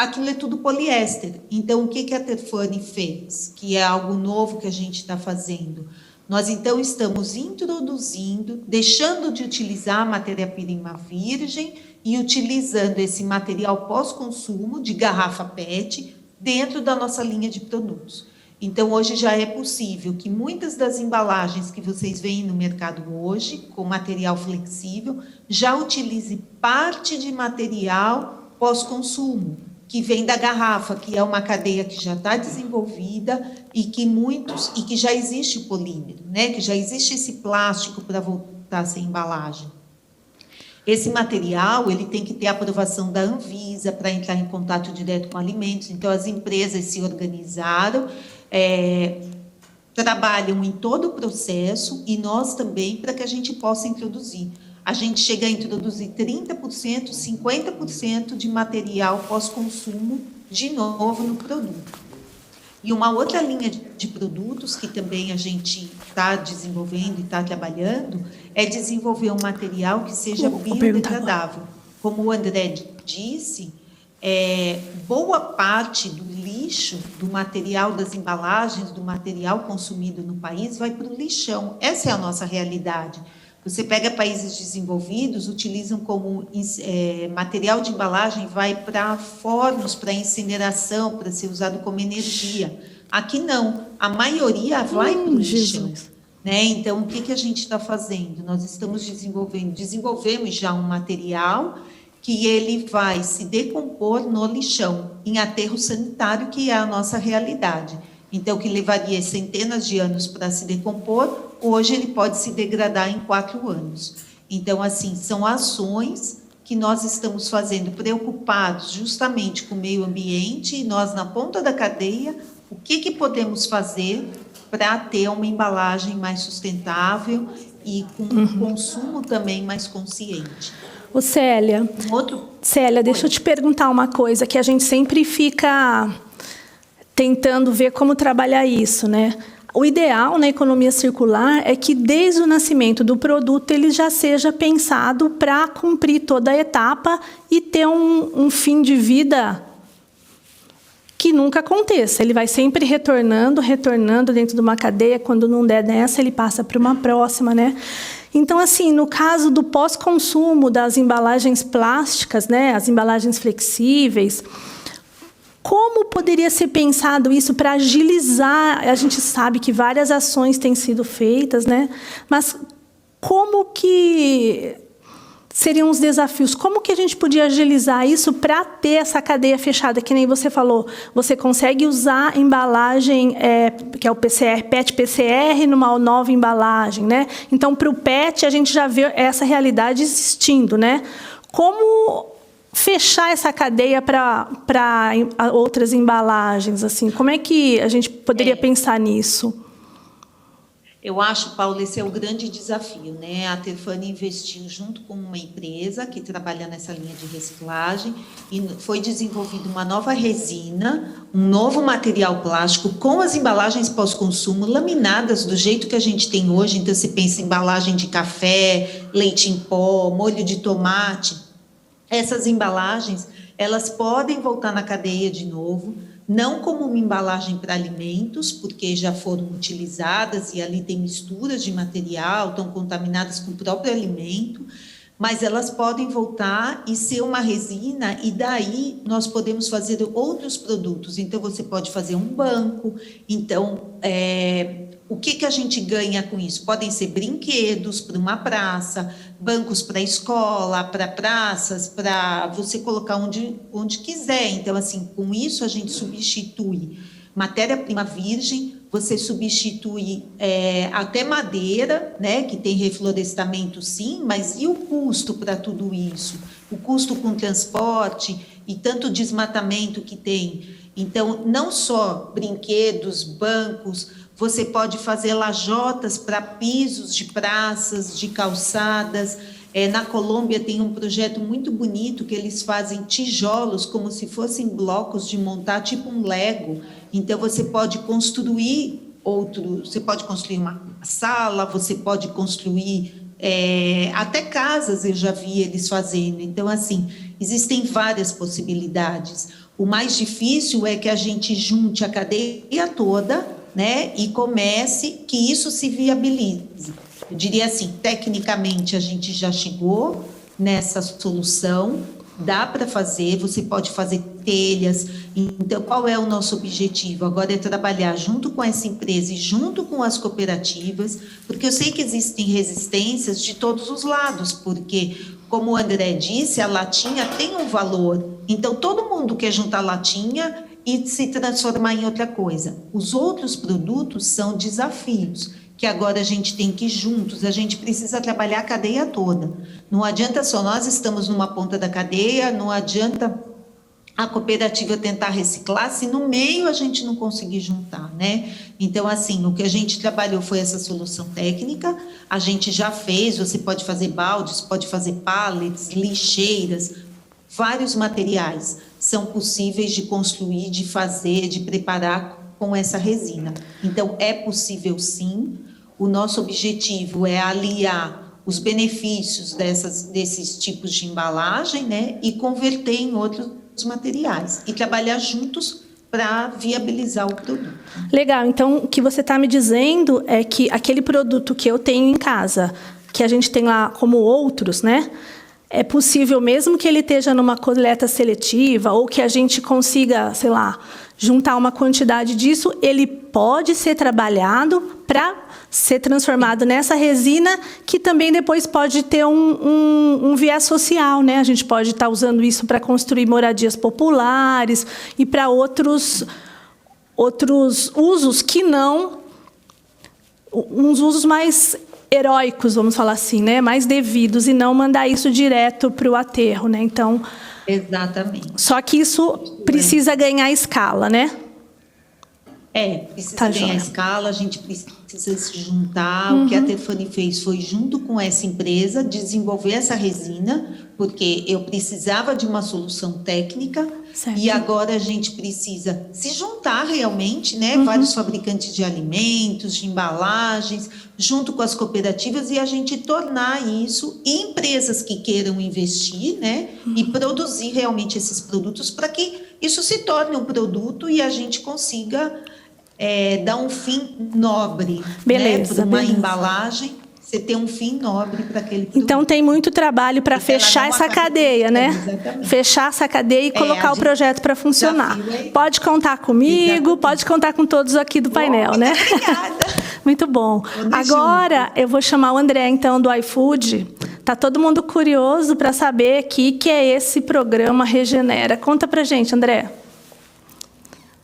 aquilo é tudo poliéster. Então, o que a Terfane fez? Que é algo novo que a gente está fazendo. Nós, então, estamos introduzindo, deixando de utilizar a matéria-prima virgem e utilizando esse material pós-consumo de garrafa PET dentro da nossa linha de produtos. Então, hoje já é possível que muitas das embalagens que vocês veem no mercado hoje, com material flexível, já utilize parte de material pós-consumo, que vem da garrafa, que é uma cadeia que já está desenvolvida e que já existe o polímero, né? Que já existe esse plástico para voltar a ser embalagem. Esse material, ele tem que ter aprovação da Anvisa para entrar em contato direto com alimentos. Então, as empresas se organizaram, trabalham em todo o processo e nós também, para que a gente possa introduzir. A gente chega a introduzir 30%, 50% de material pós-consumo de novo no produto. E uma outra linha de produtos que também a gente está desenvolvendo e está trabalhando é desenvolver um material que seja biodegradável. Como o André disse, boa parte do lixo, do material das embalagens, do material consumido no país, vai para o lixão. Essa é a nossa realidade. Você pega países desenvolvidos, utilizam como material de embalagem, vai para fornos, para incineração, para ser usado como energia. Aqui não, a maioria vai para o lixão. Né? Então, o que a gente está fazendo? Nós estamos desenvolvemos já um material que ele vai se decompor no lixão, em aterro sanitário, que é a nossa realidade. Então, que levaria centenas de anos para se decompor, hoje ele pode se degradar em 4 anos. Então, assim, são ações que nós estamos fazendo preocupados justamente com o meio ambiente e nós, na ponta da cadeia, o que podemos fazer para ter uma embalagem mais sustentável e com um consumo também mais consciente. Ô, Célia, deixa eu te perguntar uma coisa que a gente sempre fica tentando ver como trabalhar isso, né? O ideal na economia circular é que, desde o nascimento do produto, ele já seja pensado para cumprir toda a etapa e ter um fim de vida que nunca aconteça. Ele vai sempre retornando dentro de uma cadeia. Quando não der nessa, ele passa para uma próxima, né? Então, assim, no caso do pós-consumo das embalagens plásticas, né, as embalagens flexíveis, como poderia ser pensado isso para agilizar? A gente sabe que várias ações têm sido feitas, né? Mas como que seriam os desafios? Como que a gente podia agilizar isso para ter essa cadeia fechada? Que nem você falou, você consegue usar embalagem, que é o PCR, PET-PCR, numa nova embalagem, né? Então, para o PET, a gente já vê essa realidade existindo, né? Como fechar essa cadeia para outras embalagens, assim? Como é que a gente poderia pensar nisso? Eu acho, Paula, esse é o grande desafio, né? A Terfane investiu junto com uma empresa que trabalha nessa linha de reciclagem e foi desenvolvida uma nova resina, um novo material plástico com as embalagens pós-consumo laminadas do jeito que a gente tem hoje. Então, você pensa em embalagem de café, leite em pó, molho de tomate. Essas embalagens, elas podem voltar na cadeia de novo, não como uma embalagem para alimentos, porque já foram utilizadas e ali tem misturas de material, estão contaminadas com o próprio alimento, mas elas podem voltar e ser uma resina, e daí nós podemos fazer outros produtos. Então, você pode fazer um banco. Então, o que a gente ganha com isso? Podem ser brinquedos para uma praça, bancos para escola, para praças, para você colocar onde quiser. Então, assim, com isso a gente substitui matéria-prima virgem, você substitui até madeira, né, que tem reflorestamento sim, mas e o custo para tudo isso? O custo com transporte e tanto desmatamento que tem. Então, não só brinquedos, bancos, você pode fazer lajotas para pisos de praças, de calçadas. Na Colômbia tem um projeto muito bonito que eles fazem tijolos como se fossem blocos de montar, tipo um Lego. Então, você pode construir você pode construir uma sala, você pode construir até casas, eu já vi eles fazendo. Então, assim, existem várias possibilidades. O mais difícil é que a gente junte a cadeia toda, né, e comece que isso se viabilize. Eu diria assim, tecnicamente a gente já chegou nessa solução, dá para fazer, você pode fazer telhas. Então, qual é o nosso objetivo? Agora é trabalhar junto com essa empresa e junto com as cooperativas, porque eu sei que existem resistências de todos os lados, porque, como o André disse, a latinha tem um valor. Então, todo mundo quer juntar latinha e se transformar em outra coisa. Os outros produtos são desafios, que agora a gente tem que ir juntos, a gente precisa trabalhar a cadeia toda. Não adianta só nós estamos numa ponta da cadeia, não adianta a cooperativa tentar reciclar, se no meio a gente não conseguir juntar, né? Então, assim, o que a gente trabalhou foi essa solução técnica, a gente já fez, você pode fazer baldes, pode fazer pallets, lixeiras, vários materiais são possíveis de construir, de fazer, de preparar com essa resina. Então, é possível sim. O nosso objetivo é aliar os benefícios desses tipos de embalagem, né, e converter em outros materiais e trabalhar juntos para viabilizar o produto. Legal. Então, o que você está me dizendo é que aquele produto que eu tenho em casa, que a gente tem lá como outros, né, é possível, mesmo que ele esteja numa coleta seletiva ou que a gente consiga, sei lá, juntar uma quantidade disso, ele pode ser trabalhado para ser transformado nessa resina, que também depois pode ter um viés social, né? A gente pode estar usando isso para construir moradias populares e para outros usos que não... uns usos mais heróicos, vamos falar assim, né? Mais devidos, e não mandar isso direto para o aterro, né? Então... Exatamente. Só que isso precisa ganhar escala, né? Precisa ganhar escala, a gente precisa se juntar. O que a Tefani fez foi, junto com essa empresa, desenvolver essa resina, porque eu precisava de uma solução técnica, certo. E agora a gente precisa se juntar realmente, né? Vários fabricantes de alimentos, de embalagens, junto com as cooperativas, e a gente tornar isso, e empresas que queiram investir, né? E produzir realmente esses produtos para que isso se torne um produto e a gente consiga dar um fim nobre, beleza, né? Para uma embalagem, você ter um fim nobre para aquele produto. Então, tem muito trabalho para fechar essa cadeia, né? Exatamente. Fechar essa cadeia e colocar o projeto para funcionar. Pode contar comigo, pode contar com todos aqui do painel, né? Obrigada. Muito bom. Agora, eu vou chamar o André, então, do iFood. Está todo mundo curioso para saber aqui que é esse programa Regenera. Conta para gente, André.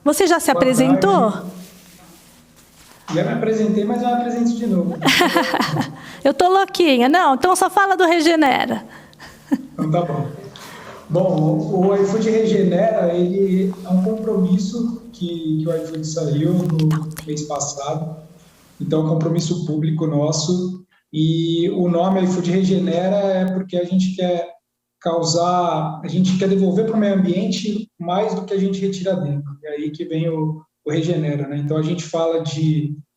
Você já se apresentou? Já me apresentei, mas eu me apresento de novo. Eu tô louquinha. Não, então só fala do Regenera. Então tá bom. Bom, o iFood Regenera, ele é um compromisso que o iFood saiu no mês passado. Então, é um compromisso público nosso. E o nome iFood Regenera é porque a gente quer devolver para o meio ambiente mais do que a gente retira dentro. É aí que vem o Regenera, né? Então, a gente fala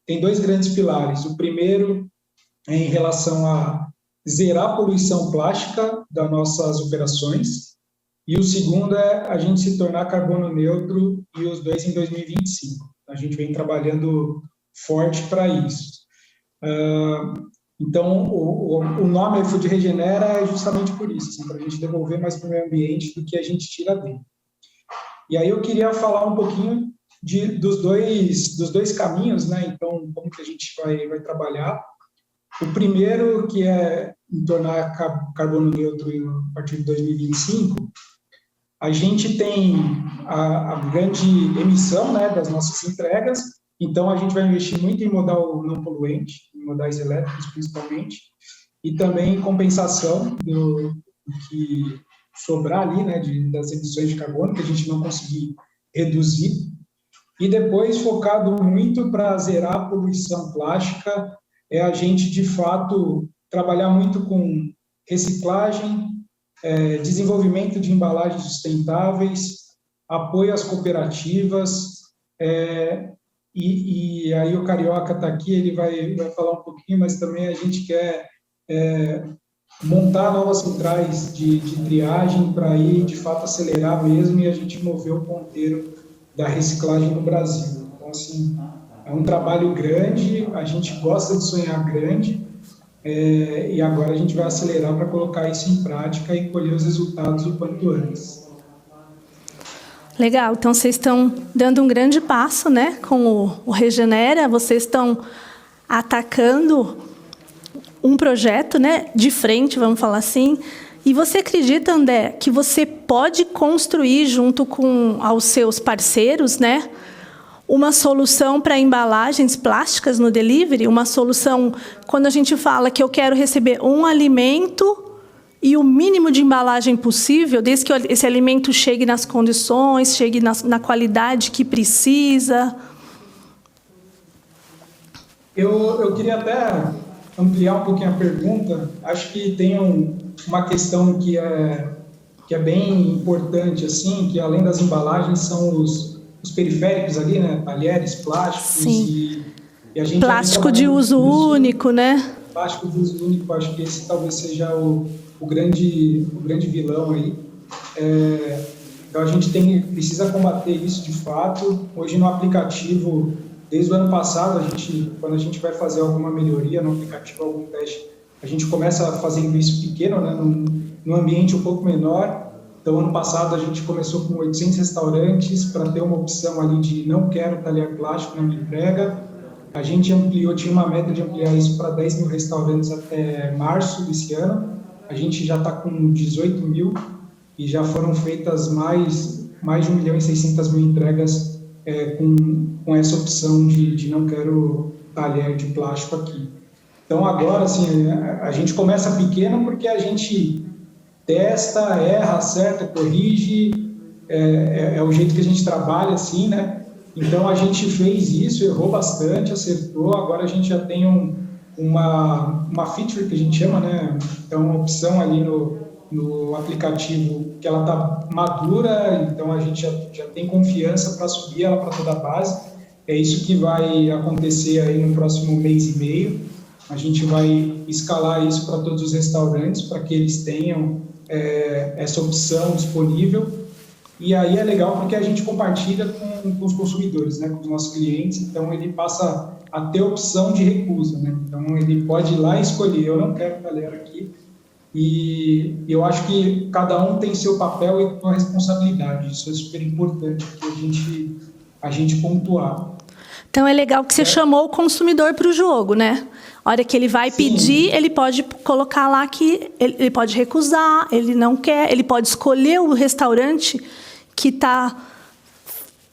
tem dois grandes pilares. O primeiro é em relação a zerar a poluição plástica das nossas operações, e o segundo é a gente se tornar carbono neutro, e os dois em 2025. A gente vem trabalhando forte para isso. Então, o nome iFood Regenera é justamente por isso, assim, para a gente devolver mais para o meio ambiente do que a gente tira dele. E aí eu queria falar um pouquinho dos dois caminhos, né? Então, como que a gente vai trabalhar. O primeiro, que é em tornar carbono neutro a partir de 2025, a gente tem a grande emissão, né, das nossas entregas. Então, a gente vai investir muito em modal não poluente, em modais elétricos principalmente, e também em compensação do que sobrar ali, né, das emissões de carbono, que a gente não conseguir reduzir. E depois, focado muito para zerar a poluição plástica, é a gente, de fato, trabalhar muito com reciclagem, desenvolvimento de embalagens sustentáveis, apoio às cooperativas, e aí o Carioca está aqui, ele vai falar um pouquinho, mas também a gente quer montar novas centrais de triagem para ir, de fato, acelerar mesmo e a gente mover o ponteiro da reciclagem no Brasil. Então, assim, é um trabalho grande, a gente gosta de sonhar grande, e agora a gente vai acelerar para colocar isso em prática e colher os resultados o quanto antes. Legal, então vocês estão dando um grande passo, né, com o Regenera, vocês estão atacando um projeto, né, de frente, vamos falar assim. E você acredita, André, que você pode construir junto com aos seus parceiros, né, uma solução para embalagens plásticas no delivery? Uma solução, quando a gente fala que eu quero receber um alimento e o mínimo de embalagem possível, desde que esse alimento chegue nas condições, chegue na qualidade que precisa. Eu queria até ampliar um pouquinho a pergunta. Acho que tem uma questão que é bem importante, assim, que além das embalagens são os periféricos ali, né? Talheres, plásticos. Sim. E a gente plástico de uso único, né? Plástico de uso único, acho que esse talvez seja o grande vilão aí. Então a gente precisa combater isso de fato. Hoje no aplicativo, desde o ano passado, quando a gente vai fazer alguma melhoria no aplicativo, algum teste, a gente começa fazendo isso pequeno, né, num ambiente um pouco menor. Então, ano passado, a gente começou com 800 restaurantes para ter uma opção ali de não quero talher plástico na minha entrega. A gente ampliou, tinha uma meta de ampliar isso para 10 mil restaurantes até março desse ano. A gente já está com 18 mil e já foram feitas mais de 1.600.000 entregas com essa opção de não quero talher de plástico aqui. Então, agora, assim, a gente começa pequeno porque a gente testa, erra, acerta, corrige, é o jeito que a gente trabalha, assim, né? Então, a gente fez isso, errou bastante, acertou, agora a gente já tem uma feature que a gente chama, né? Então, uma opção ali no aplicativo que ela está madura, então a gente já tem confiança para subir ela para toda a base. É isso que vai acontecer aí no próximo mês e meio. A gente vai escalar isso para todos os restaurantes, para que eles tenham essa opção disponível. E aí é legal porque a gente compartilha com os consumidores, né, com os nossos clientes, então ele passa a ter opção de recusa, né? Então ele pode ir lá e escolher, eu não quero talher aqui. E eu acho que cada um tem seu papel e sua responsabilidade. Isso é super importante que a gente pontuar. Então é legal que você chamou o consumidor para o jogo, né? A hora que ele vai pedir, ele pode colocar lá que ele pode recusar, ele não quer, ele pode escolher o restaurante que está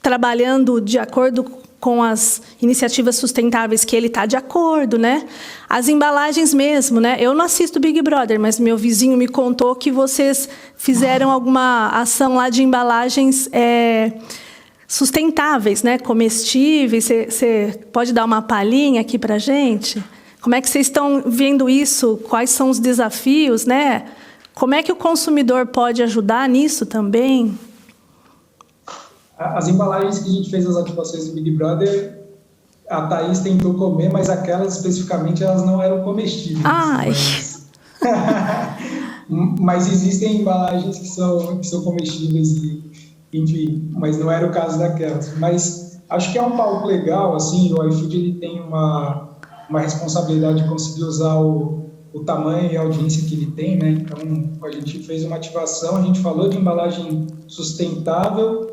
trabalhando de acordo com as iniciativas sustentáveis que ele está de acordo, né? As embalagens mesmo, né? Eu não assisto Big Brother, mas meu vizinho me contou que vocês fizeram alguma ação lá de embalagens sustentáveis, né? Comestíveis. Você pode dar uma palhinha aqui para a gente? Como é que vocês estão vendo isso? Quais são os desafios, né? Como é que o consumidor pode ajudar nisso também? As embalagens que a gente fez as ativações do Big Brother, a Thaís tentou comer, mas aquelas especificamente elas não eram comestíveis. Ai. Mas existem embalagens que são comestíveis, enfim, mas não era o caso daquelas. Mas acho que é um palco legal, assim, o iFood ele tem uma responsabilidade de conseguir usar o tamanho e a audiência que ele tem, né? Então, a gente fez uma ativação, a gente falou de embalagem sustentável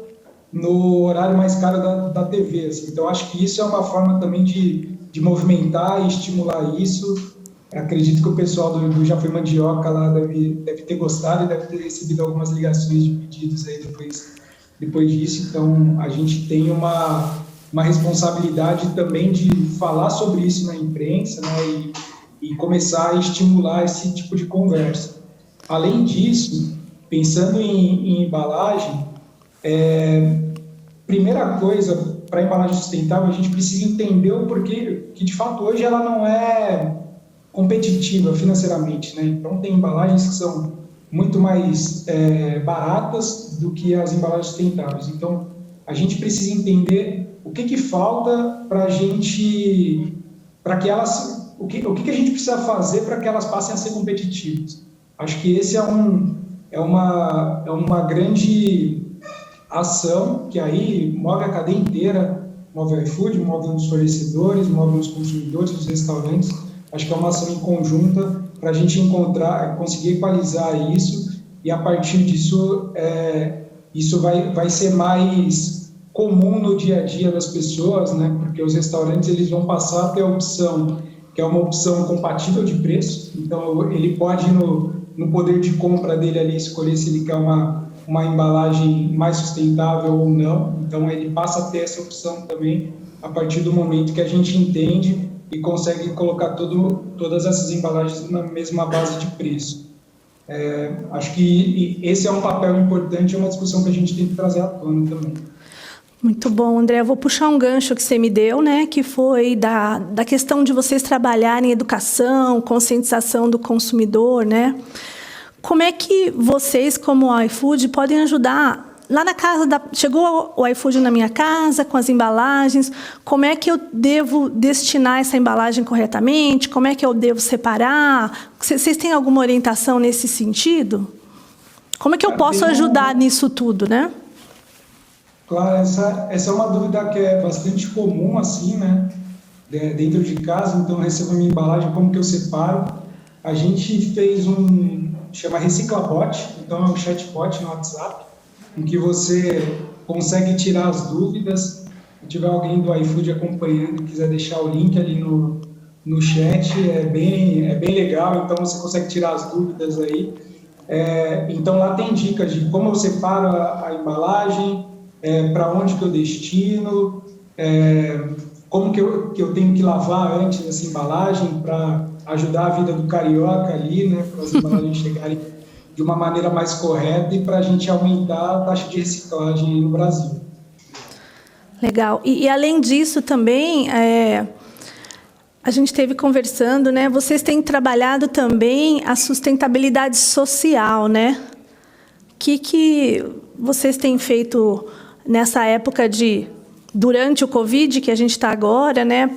no horário mais caro da TV. Assim. Então, acho que isso é uma forma também de movimentar e estimular isso. Acredito que o pessoal do Já Foi Mandioca lá deve ter gostado e deve ter recebido algumas ligações de pedidos aí depois disso. Então, a gente tem uma responsabilidade também de falar sobre isso na imprensa, né, e começar a estimular esse tipo de conversa. Além disso, pensando em embalagem, primeira coisa, para a embalagem sustentável, a gente precisa entender o porquê que, de fato, hoje ela não é competitiva financeiramente, né? Então, tem embalagens que são muito mais baratas do que as embalagens sustentáveis. Então, a gente precisa entender o que falta para que elas, o que a gente precisa fazer para que elas passem a ser competitivas. Acho que esse é uma grande ação que aí move a cadeia inteira, move o iFood, move os fornecedores, move os consumidores, os restaurantes. Acho que é uma ação em conjunta para a gente conseguir equalizar isso, e a partir disso, isso vai ser mais comum no dia a dia das pessoas, né? Porque os restaurantes eles vão passar a ter a opção, que é uma opção compatível de preço, então ele pode, no poder de compra dele ali, escolher se ele quer uma embalagem mais sustentável ou não, então ele passa a ter essa opção também a partir do momento que a gente entende e consegue colocar todas essas embalagens na mesma base de preço. Acho que esse é um papel importante, é uma discussão que a gente tem que trazer à tona também. Muito bom, André. Eu vou puxar um gancho que você me deu, né, que foi da questão de vocês trabalharem em educação, conscientização do consumidor, né? Como é que vocês, como o iFood, podem ajudar? Lá na casa, chegou o iFood na minha casa, com as embalagens, como é que eu devo destinar essa embalagem corretamente? Como é que eu devo separar? Vocês têm alguma orientação nesse sentido? Como é que eu posso ajudar nisso tudo, né? Claro, essa é uma dúvida que é bastante comum, assim, né? Dentro de casa, então eu recebo a minha embalagem, como que eu separo? A gente fez chama Reciclabot, então é um chatbot no WhatsApp, em que você consegue tirar as dúvidas. Se tiver alguém do iFood acompanhando e quiser deixar o link ali no chat, é bem legal, então você consegue tirar as dúvidas aí. Então lá tem dicas de como eu separo a embalagem, para onde que eu destino, como que eu tenho que lavar antes essa embalagem para ajudar a vida do carioca ali, né, para as embalagens chegarem de uma maneira mais correta e para a gente aumentar a taxa de reciclagem no Brasil. Legal. E além disso também, a gente esteve conversando, né? Vocês têm trabalhado também a sustentabilidade social, né? O que vocês têm feito nessa época durante o Covid, que a gente está agora, né?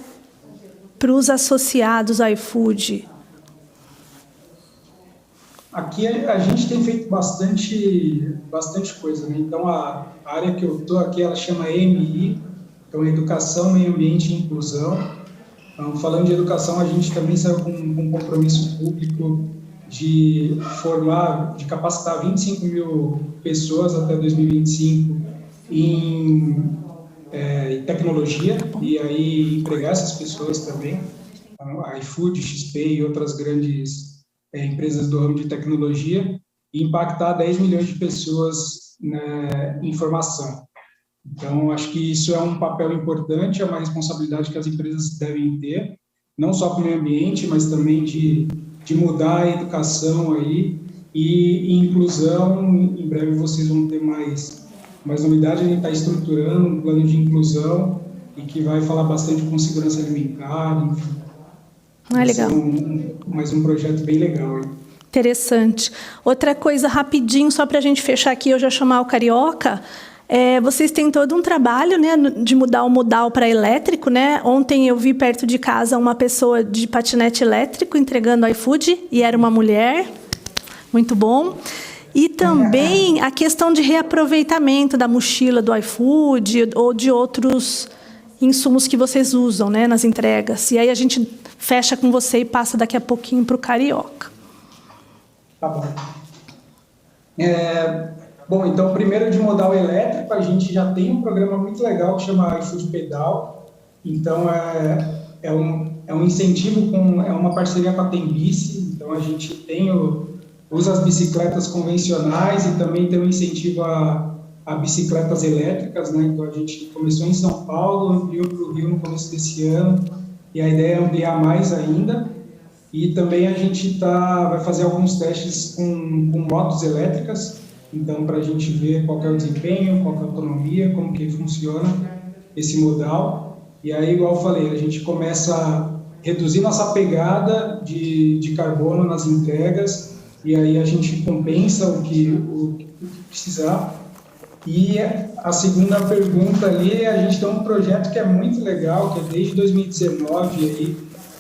Para os associados ao iFood? Aqui a gente tem feito bastante coisa, né? Então a área que eu estou aqui, ela chama EMI, então Educação, Meio Ambiente e Inclusão. Então, falando de educação, a gente também saiu com um compromisso público de capacitar 25 mil pessoas até 2025 em tecnologia, e aí empregar essas pessoas também, a iFood, XP e outras grandes empresas do ramo de tecnologia, e impactar 10 milhões de pessoas em formação. Então, acho que isso é um papel importante, é uma responsabilidade que as empresas devem ter, não só para o meio ambiente, mas também de mudar a educação aí, e inclusão. Em breve vocês vão ter mais novidades. A gente está estruturando um plano de inclusão e que vai falar bastante com segurança alimentar, enfim. Legal. Mais um projeto bem legal. Hein? Interessante. Outra coisa, rapidinho, só para a gente fechar aqui, eu já chamar o Carioca. Vocês têm todo um trabalho, né, de mudar o modal para elétrico, né? Ontem eu vi perto de casa uma pessoa de patinete elétrico entregando iFood, e era uma mulher. Muito bom. E também a questão de reaproveitamento da mochila do iFood ou de outros insumos que vocês usam, né, nas entregas. E aí a gente fecha com você e passa daqui a pouquinho para o Carioca. Tá bom. Bom, então, primeiro de modal elétrico, a gente já tem um programa muito legal que chama iFood Pedal. Então, é um incentivo, é uma parceria com a Tembici. Então, a gente usa as bicicletas convencionais e também tem um incentivo a bicicletas elétricas, né? Então, a gente começou em São Paulo, ampliou para o Rio no começo desse ano, e a ideia é ampliar mais ainda. E também a gente vai fazer alguns testes com motos elétricas, então, para a gente ver qual é o desempenho, qual é a autonomia, como que funciona esse modal. E aí, igual eu falei, a gente começa a reduzir nossa pegada de carbono nas entregas, e aí a gente compensa o que precisar. E a segunda pergunta ali, a gente tem um projeto que é muito legal, que é desde 2019 aí,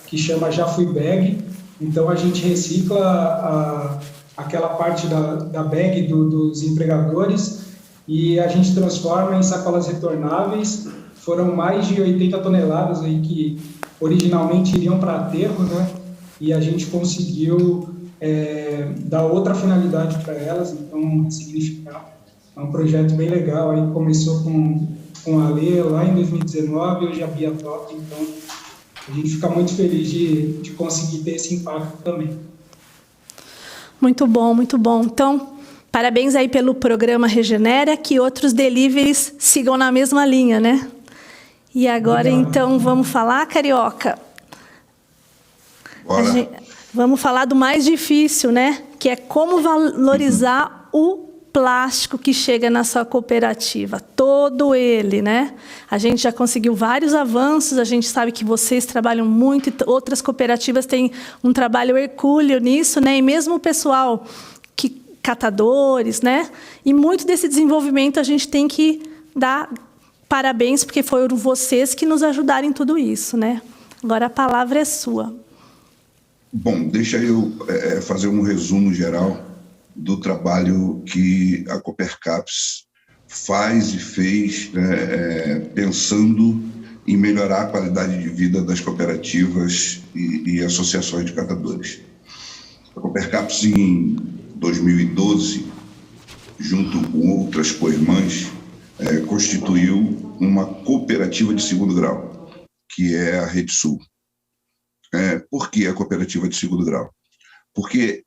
que chama Já Fui Bag. Então, a gente recicla aquela parte da bag dos empregadores e a gente transforma em sacolas retornáveis. Foram mais de 80 toneladas aí que originalmente iriam para aterro, né? E a gente conseguiu dar outra finalidade para elas, então significar. É um projeto bem legal, aí começou com a Lê lá em 2019, hoje a Bia Top, então a gente fica muito feliz de conseguir ter esse impacto também. Muito bom, muito bom. Então, parabéns aí pelo programa Regenera, que outros deliveries sigam na mesma linha, né? E agora, Obrigado. então, vamos falar, Carioca? Bora. Vamos falar do mais difícil, né? Que é como valorizar o plástico que chega na sua cooperativa, todo ele, né? A gente já conseguiu vários avanços, a gente sabe que vocês trabalham muito, outras cooperativas têm um trabalho hercúleo nisso, né? E mesmo o pessoal, catadores, né? E muito desse desenvolvimento a gente tem que dar parabéns, porque foram vocês que nos ajudaram em tudo isso, né? Agora a palavra é sua. Bom, deixa eu fazer um resumo geral do trabalho que a Coopercaps faz e fez, pensando em melhorar a qualidade de vida das cooperativas e associações de catadores. A Coopercaps, em 2012, junto com outras coirmãs, constituiu uma cooperativa de segundo grau, que é a Rede Sul. Por que a cooperativa de segundo grau? Porque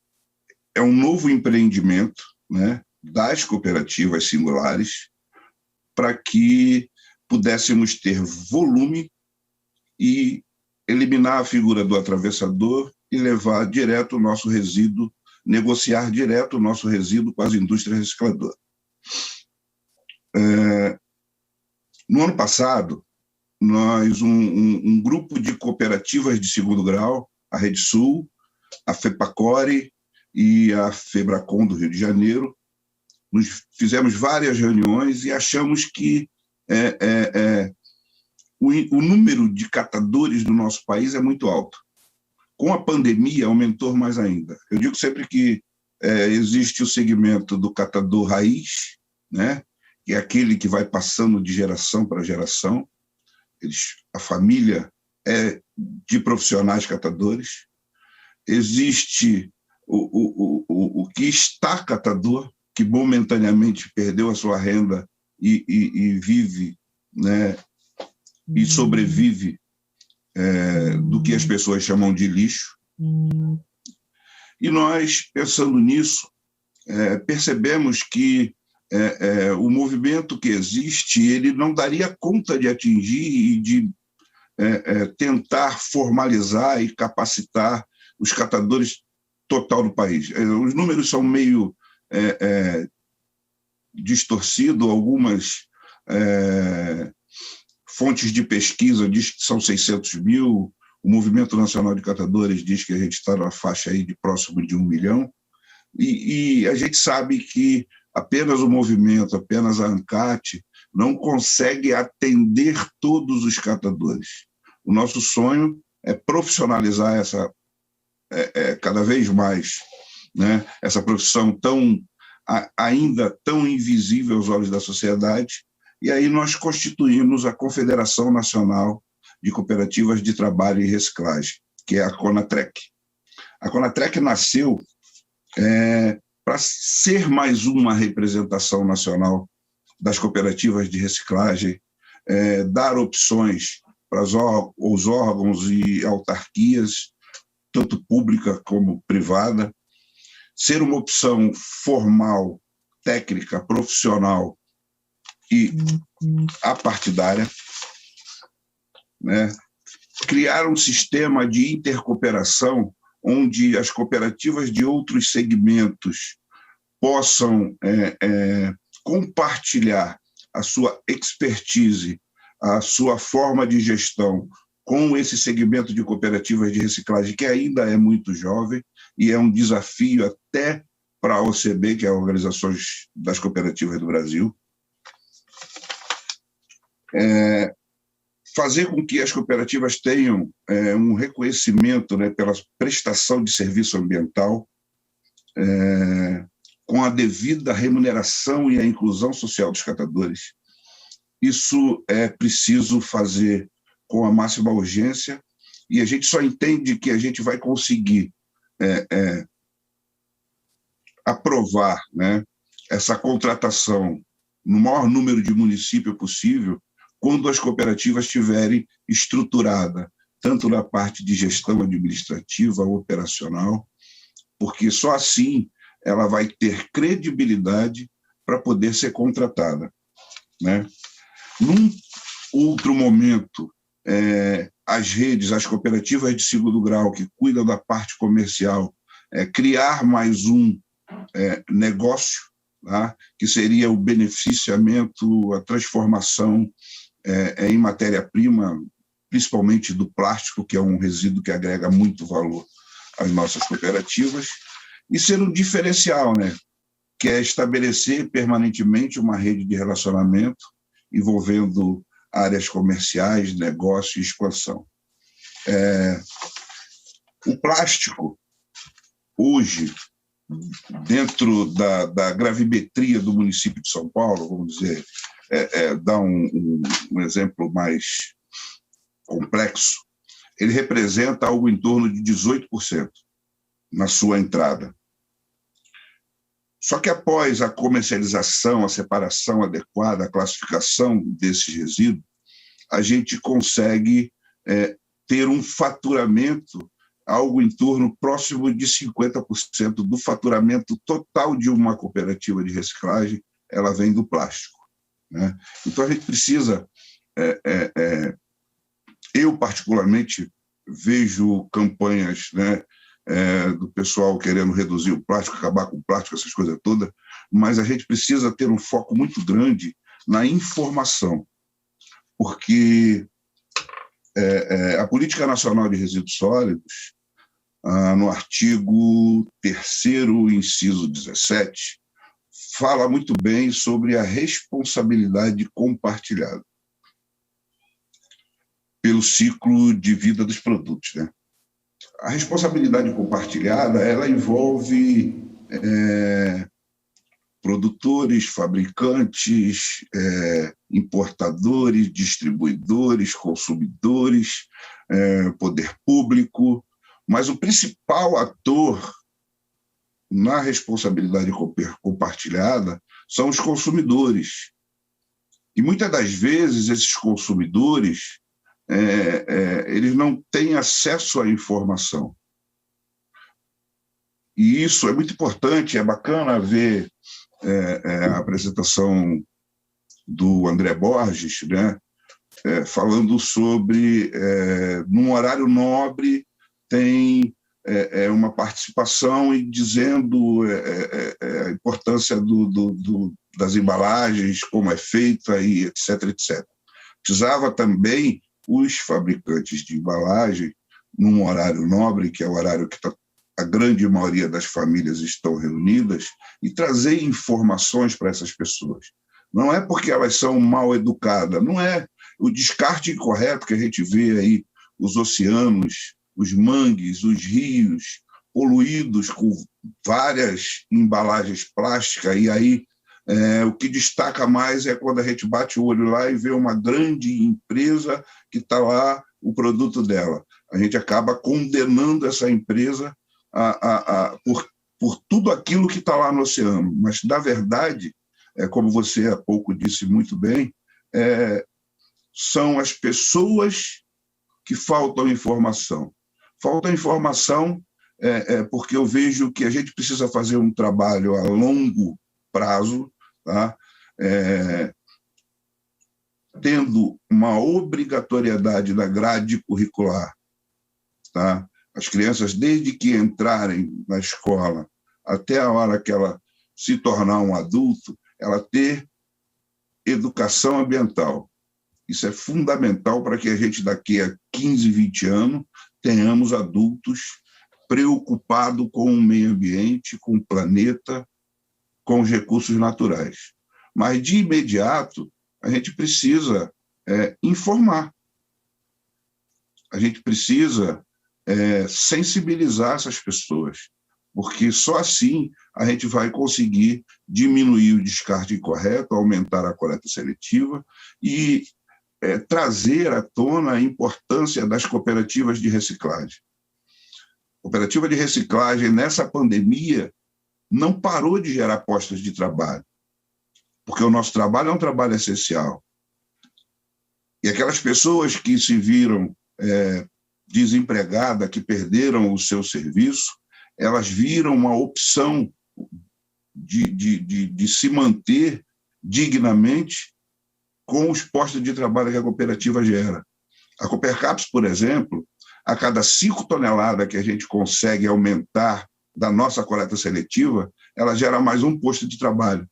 é um novo empreendimento, né, das cooperativas singulares para que pudéssemos ter volume e eliminar a figura do atravessador e levar direto o nosso resíduo, negociar direto o nosso resíduo com as indústrias recicladoras. No ano passado, nós, um grupo de cooperativas de segundo grau, a Rede Sul, a FEPACORE e a FEBRACON do Rio de Janeiro, fizemos várias reuniões e achamos que o número de catadores do nosso país é muito alto. Com a pandemia, aumentou mais ainda. Eu digo sempre que existe o segmento do catador raiz, né, que é aquele que vai passando de geração para geração. A família é de profissionais catadores. Existe o que está catador, que momentaneamente perdeu a sua renda e vive, né, e sobrevive do que as pessoas chamam de lixo. E nós, pensando nisso, percebemos que o movimento que existe, ele não daria conta de atingir e de tentar formalizar e capacitar os catadores total do país. Os números são meio distorcidos, algumas fontes de pesquisa dizem que são 600 mil, o Movimento Nacional de Catadores diz que a gente está na faixa aí de próximo de 1 milhão, e a gente sabe que apenas o movimento, apenas a ANCAT, não consegue atender todos os catadores. O nosso sonho é profissionalizar essa cada vez mais, né, essa profissão ainda tão invisível aos olhos da sociedade, e aí nós constituímos a Confederação Nacional de Cooperativas de Trabalho e Reciclagem, que é a CONATREC. A CONATREC nasceu para ser mais uma representação nacional das cooperativas de reciclagem, dar opções para os órgãos e autarquias, tanto pública como privada, ser uma opção formal, técnica, profissional e apartidária, né? Criar um sistema de intercooperação onde as cooperativas de outros segmentos possam compartilhar a sua expertise, a sua forma de gestão com esse segmento de cooperativas de reciclagem, que ainda é muito jovem e é um desafio até para a OCB, que é a Organização das Cooperativas do Brasil. fazer com que as cooperativas tenham um reconhecimento, né, pela prestação de serviço ambiental, com a devida remuneração e a inclusão social dos catadores. Isso é preciso fazer com a máxima urgência, e a gente só entende que a gente vai conseguir aprovar, né, essa contratação no maior número de municípios possível quando as cooperativas estiverem estruturadas, tanto na parte de gestão administrativa, operacional, porque só assim ela vai ter credibilidade para poder ser contratada, né? Num outro momento, as redes, as cooperativas de segundo grau que cuidam da parte comercial, criar mais um negócio, tá? Que seria o beneficiamento, a transformação em matéria-prima, principalmente do plástico, que é um resíduo que agrega muito valor às nossas cooperativas, e ser um diferencial, né? Que é estabelecer permanentemente uma rede de relacionamento envolvendo áreas comerciais, negócio e expansão. O plástico, hoje, dentro da gravimetria do município de São Paulo, vamos dizer, dar um exemplo mais complexo, ele representa algo em torno de 18% na sua entrada. Só que após a comercialização, a separação adequada, a classificação desses resíduos, a gente consegue ter um faturamento algo em torno próximo de 50% do faturamento total de uma cooperativa de reciclagem, ela vem do plástico, né? Então a gente precisa, eu particularmente vejo campanhas, né, do pessoal querendo reduzir o plástico, acabar com o plástico, essas coisas todas, mas a gente precisa ter um foco muito grande na informação, porque a Política Nacional de Resíduos Sólidos, no artigo 3º, inciso 17, fala muito bem sobre a responsabilidade compartilhada pelo ciclo de vida dos produtos, né? A responsabilidade compartilhada, ela envolve produtores, fabricantes, importadores, distribuidores, consumidores, poder público, mas o principal ator na responsabilidade compartilhada são os consumidores. E muitas das vezes esses consumidores eles não têm acesso à informação. E isso é muito importante, é bacana ver a apresentação do André Borges, né, falando sobre, num horário nobre, tem uma participação e dizendo a importância das embalagens, como é feita, e etc, etc. Precisava também os fabricantes de embalagem, num horário nobre, que é o horário que a grande maioria das famílias estão reunidas, e trazer informações para essas pessoas. Não é porque elas são mal educadas, não é o descarte incorreto que a gente vê aí, os oceanos, os mangues, os rios, poluídos com várias embalagens plásticas, e aí o que destaca mais é quando a gente bate o olho lá e vê uma grande empresa que está lá o produto dela. A gente acaba condenando essa empresa por tudo aquilo que está lá no oceano. Mas, na verdade, como você há pouco disse muito bem, são as pessoas que faltam informação. Falta informação porque eu vejo que a gente precisa fazer um trabalho a longo prazo, tá? Tendo uma obrigatoriedade da grade curricular, tá? As crianças, desde que entrarem na escola até a hora que ela se tornar um adulto, ela ter educação ambiental. Isso é fundamental para que a gente, daqui a 15, 20 anos, tenhamos adultos preocupados com o meio ambiente, com o planeta, com os recursos naturais. Mas, de imediato, a gente precisa informar. a gente precisa sensibilizar essas pessoas, porque só assim a gente vai conseguir diminuir o descarte incorreto, aumentar a coleta seletiva e trazer à tona a importância das cooperativas de reciclagem. A cooperativa de reciclagem, nessa pandemia, não parou de gerar postos de trabalho, porque o nosso trabalho é um trabalho essencial. E aquelas pessoas que se viram desempregadas, que perderam o seu serviço, elas viram uma opção de se manter dignamente com os postos de trabalho que a cooperativa gera. A Coopercaps, por exemplo, a cada 5 toneladas que a gente consegue aumentar da nossa coleta seletiva, ela gera mais um posto de trabalho.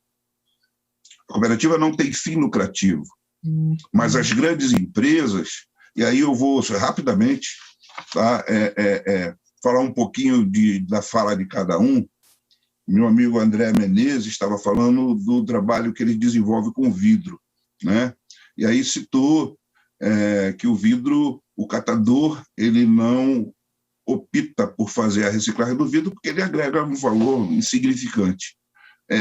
A cooperativa não tem fim lucrativo, mas as grandes empresas, e aí eu vou rapidamente falar um pouquinho da fala de cada um. Meu amigo André Menezes estava falando do trabalho que ele desenvolve com vidro, né? E aí citou que o vidro, o catador, ele não opta por fazer a reciclagem do vidro porque ele agrega um valor insignificante.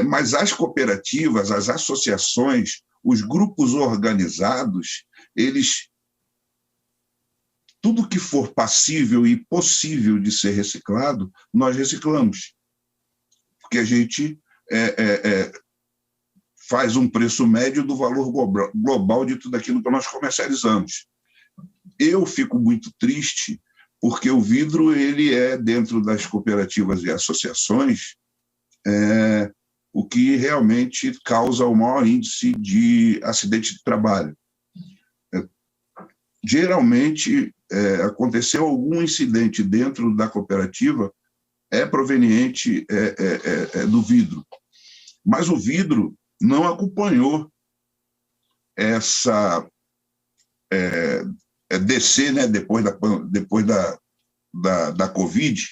Mas as cooperativas, as associações, os grupos organizados, eles, tudo que for passível e possível de ser reciclado, nós reciclamos. Porque a gente faz um preço médio do valor global de tudo aquilo que nós comercializamos. Eu fico muito triste porque o vidro, ele dentro das cooperativas e associações, o que realmente causa o maior índice de acidente de trabalho. Geralmente, aconteceu algum incidente dentro da cooperativa, proveniente do vidro. Mas o vidro não acompanhou essa descer, né, depois da Covid,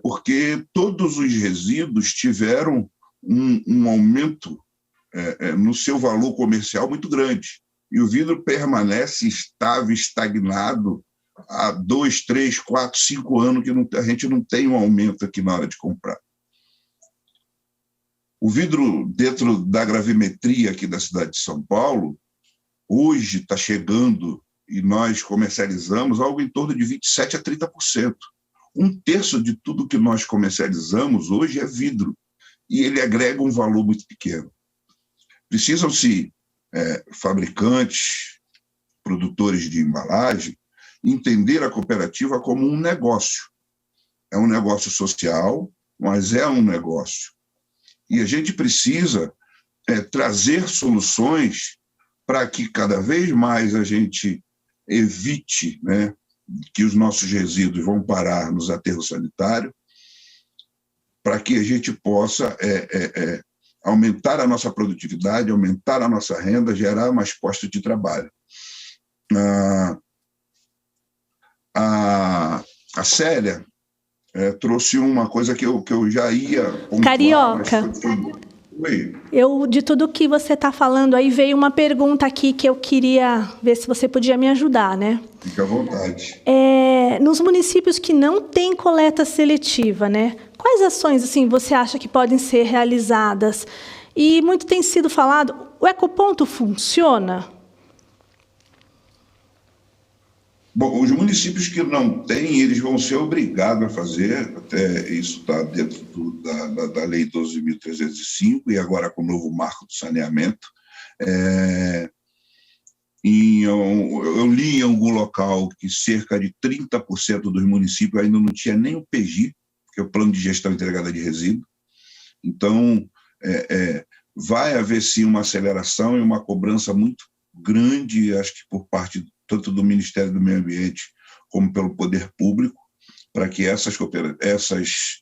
porque todos os resíduos tiveram um aumento no seu valor comercial muito grande. E o vidro permanece estável, estagnado, há 2, 3, 4, 5 anos que a gente não tem um aumento aqui na hora de comprar. O vidro, dentro da gravimetria aqui da cidade de São Paulo, hoje está chegando, e nós comercializamos, algo em torno de 27% a 30%. 1/3 de tudo que nós comercializamos hoje é vidro, e ele agrega um valor muito pequeno. Precisam-se fabricantes, produtores de embalagem, entender a cooperativa como um negócio. É um negócio social, mas é um negócio. E a gente precisa trazer soluções para que cada vez mais a gente evite, né, que os nossos resíduos vão parar nos aterros sanitários, para que a gente possa aumentar a nossa produtividade, aumentar a nossa renda, gerar mais postos de trabalho. A Célia trouxe uma coisa que eu já ia pontuar. Carioca, Oi. de tudo que você está falando aí, veio uma pergunta aqui que eu queria ver se você podia me ajudar, né? Fica à vontade. Nos municípios que não têm coleta seletiva, né? Quais ações assim, você acha que podem ser realizadas? E muito tem sido falado, o ecoponto funciona? Bom, os municípios que não têm, eles vão ser obrigados a fazer, até isso está dentro da Lei 12.305, e agora com o novo marco do saneamento. Eu li em algum local que cerca de 30% dos municípios ainda não tinha nem o PGI, que é o Plano de Gestão Integrada de Resíduos. Então, vai haver, sim, uma aceleração e uma cobrança muito grande, acho que por parte tanto do Ministério do Meio Ambiente como pelo Poder Público, para que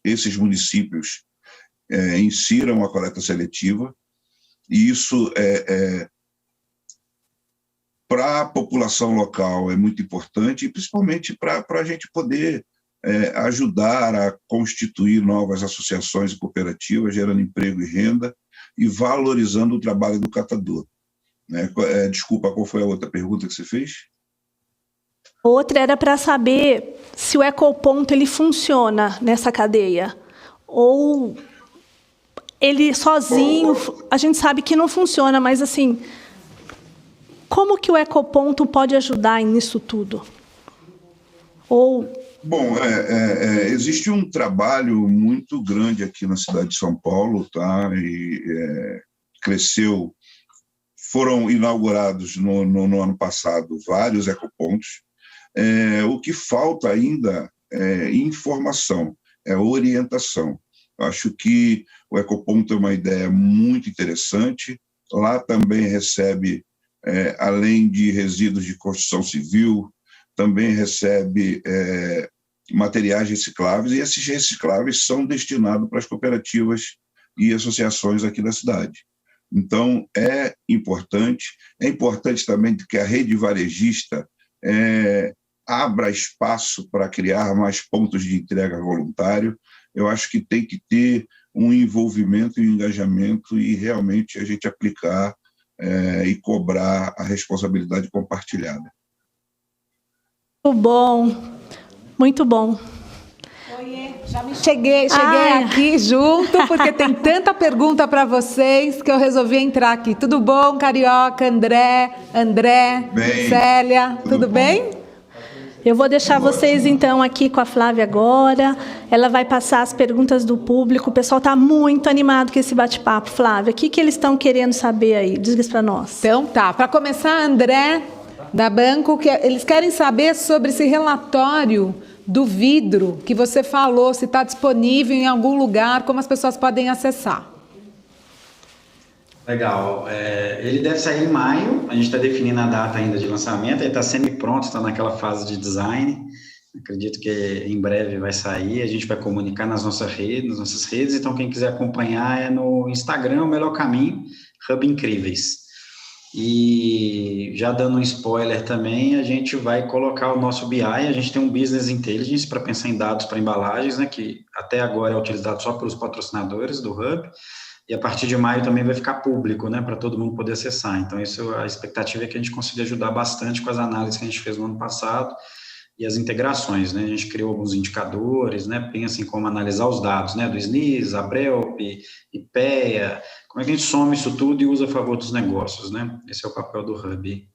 esses municípios insiram a coleta seletiva. E isso, para a população local, é muito importante, e principalmente para a gente poder ajudar a constituir novas associações e cooperativas, gerando emprego e renda e valorizando o trabalho do catador. Né? Desculpa, qual foi a outra pergunta que você fez? Outra era para saber se o ecoponto ele funciona nessa cadeia. Ou ele sozinho, a gente sabe que não funciona, mas assim, como que o ecoponto pode ajudar nisso tudo? Ou... Bom, existe um trabalho muito grande aqui na cidade de São Paulo, tá? E cresceu, foram inaugurados no ano passado vários ecopontos. O que falta ainda é informação, é orientação. Eu acho que o ecoponto é uma ideia muito interessante. Lá também recebe, além de resíduos de construção civil, também recebe materiais recicláveis, e esses recicláveis são destinados para as cooperativas e associações aqui da cidade. Então, é importante também que a rede varejista abra espaço para criar mais pontos de entrega voluntário. Eu acho que tem que ter um envolvimento e um engajamento e realmente a gente aplicar e cobrar a responsabilidade compartilhada. Muito bom, muito bom. Oiê, já me cheguei aqui junto, porque tem tanta pergunta para vocês que eu resolvi entrar aqui. Tudo bom, Carioca, André, Bem, Célia, tudo bem? Eu vou deixar vocês, então, aqui com a Flávia agora. Ela vai passar as perguntas do público. O pessoal está muito animado com esse bate-papo. Flávia, o que eles estão querendo saber aí? Diz isso para nós. Então tá, para começar, André, da Banco, que eles querem saber sobre esse relatório do vidro que você falou, se está disponível em algum lugar, como as pessoas podem acessar. Legal. Ele deve sair em maio, a gente está definindo a data ainda de lançamento, ele está semi-pronto, está naquela fase de design, acredito que em breve vai sair, a gente vai comunicar nas nossas redes, então quem quiser acompanhar é no Instagram, o melhor caminho, Hub Incríveis. E já dando um spoiler também, a gente vai colocar o nosso BI, a gente tem um Business Intelligence para pensar em dados para embalagens, né, que até agora é utilizado só pelos patrocinadores do Hub, e a partir de maio também vai ficar público, né, para todo mundo poder acessar. Então, a expectativa é que a gente consiga ajudar bastante com as análises que a gente fez no ano passado e as integrações, né? A gente criou alguns indicadores, né, pensa em como analisar os dados, né, do SNIS, Abrelp, IPEA, como é que a gente soma isso tudo e usa a favor dos negócios, né? Esse é o papel do Hub.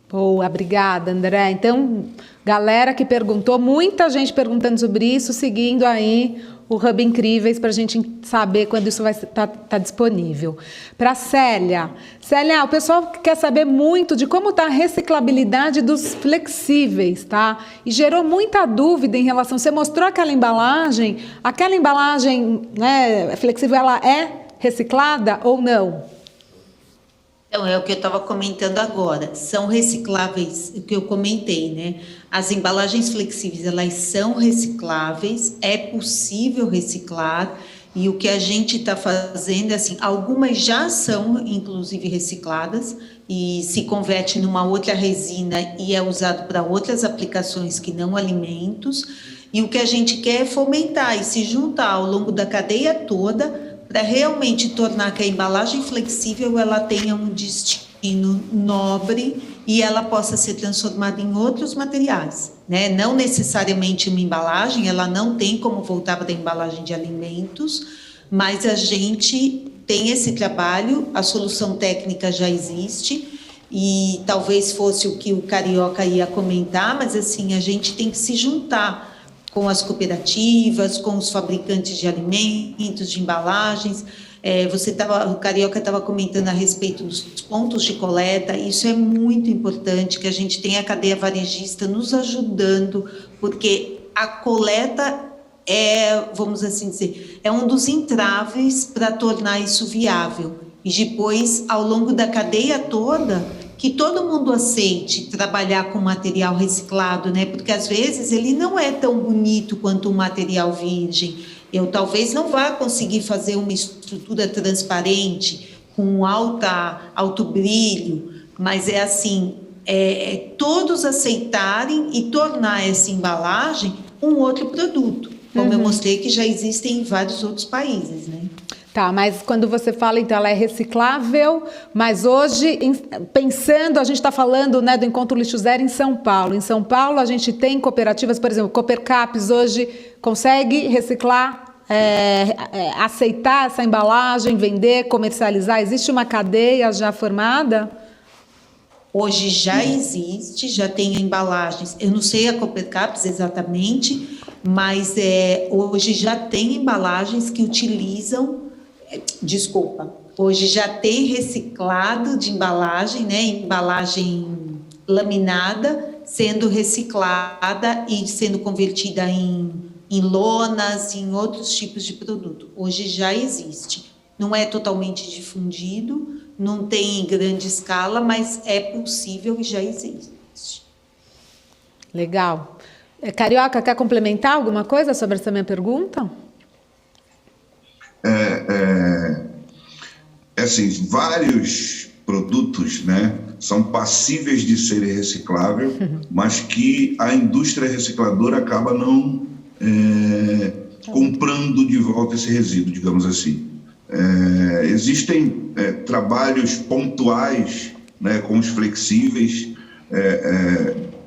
Boa, obrigada, André. Então, galera que perguntou, muita gente perguntando sobre isso, seguindo aí o Hub Incríveis para a gente saber quando isso vai estar disponível. Para Célia, o pessoal quer saber muito de como está a reciclabilidade dos flexíveis, tá? E gerou muita dúvida em relação, você mostrou aquela embalagem, né, flexível, ela é reciclada ou não? Então, é o que eu estava comentando agora, são recicláveis, o que eu comentei, né? As embalagens flexíveis, elas são recicláveis, é possível reciclar, e o que a gente está fazendo é assim, algumas já são, inclusive, recicladas, e se converte numa outra resina e é usado para outras aplicações que não alimentos, e o que a gente quer é fomentar e se juntar ao longo da cadeia toda, para realmente tornar que a embalagem flexível ela tenha um destino nobre e ela possa ser transformada em outros materiais, né? Não necessariamente uma embalagem, ela não tem como voltar para a embalagem de alimentos, mas a gente tem esse trabalho, a solução técnica já existe e talvez fosse o que o Carioca ia comentar, mas assim, a gente tem que se juntar com as cooperativas, com os fabricantes de alimentos, de embalagens. O Carioca estava comentando a respeito dos pontos de coleta, isso é muito importante, que a gente tenha a cadeia varejista nos ajudando, porque a coleta vamos assim dizer, é um dos entraves para tornar isso viável. E depois, ao longo da cadeia toda, que todo mundo aceite trabalhar com material reciclado, né? Porque às vezes ele não é tão bonito quanto um material virgem. Eu talvez não vá conseguir fazer uma estrutura transparente com alto brilho, mas é assim, todos aceitarem e tornar essa embalagem um outro produto, como eu mostrei que já existem em vários outros países, né? Tá, mas quando você fala, então, ela é reciclável, mas hoje, pensando, a gente está falando, né, do Encontro Lixo Zero em São Paulo. Em São Paulo, a gente tem cooperativas, por exemplo, Coopercaps hoje consegue reciclar, aceitar essa embalagem, vender, comercializar? Existe uma cadeia já formada? Hoje já existe, já tem embalagens. Eu não sei a Coopercaps exatamente, mas hoje já tem embalagens que utilizam. Hoje já tem reciclado de embalagem, né? Embalagem laminada, sendo reciclada e sendo convertida em lonas, em outros tipos de produto. Hoje já existe. Não é totalmente difundido, não tem em grande escala, mas é possível e já existe. Legal. Carioca, quer complementar alguma coisa sobre essa minha pergunta? Assim, vários produtos, né, são passíveis de serem recicláveis, mas que a indústria recicladora acaba não comprando de volta esse resíduo, digamos assim. Existem trabalhos pontuais, né, com os flexíveis,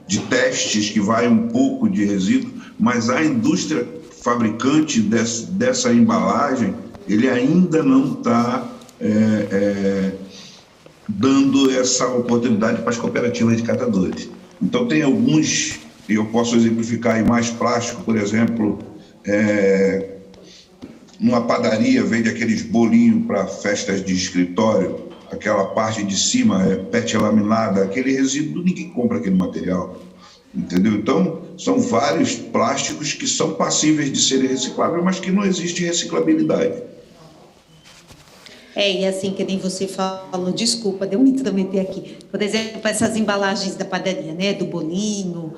de testes que vai um pouco de resíduo, mas a indústria fabricante dessa embalagem, ele ainda não está dando essa oportunidade para as cooperativas de catadores. Então, tem alguns, e eu posso exemplificar em mais plástico, por exemplo, numa padaria vende aqueles bolinhos para festas de escritório, aquela parte de cima é PET laminada, aquele resíduo, ninguém compra aquele material, entendeu? Então, são vários plásticos que são passíveis de serem recicláveis, mas que não existe reciclabilidade. E assim, que nem você falou, desculpa, deu muito também ter aqui. Por exemplo, essas embalagens da padaria, né, do bolinho,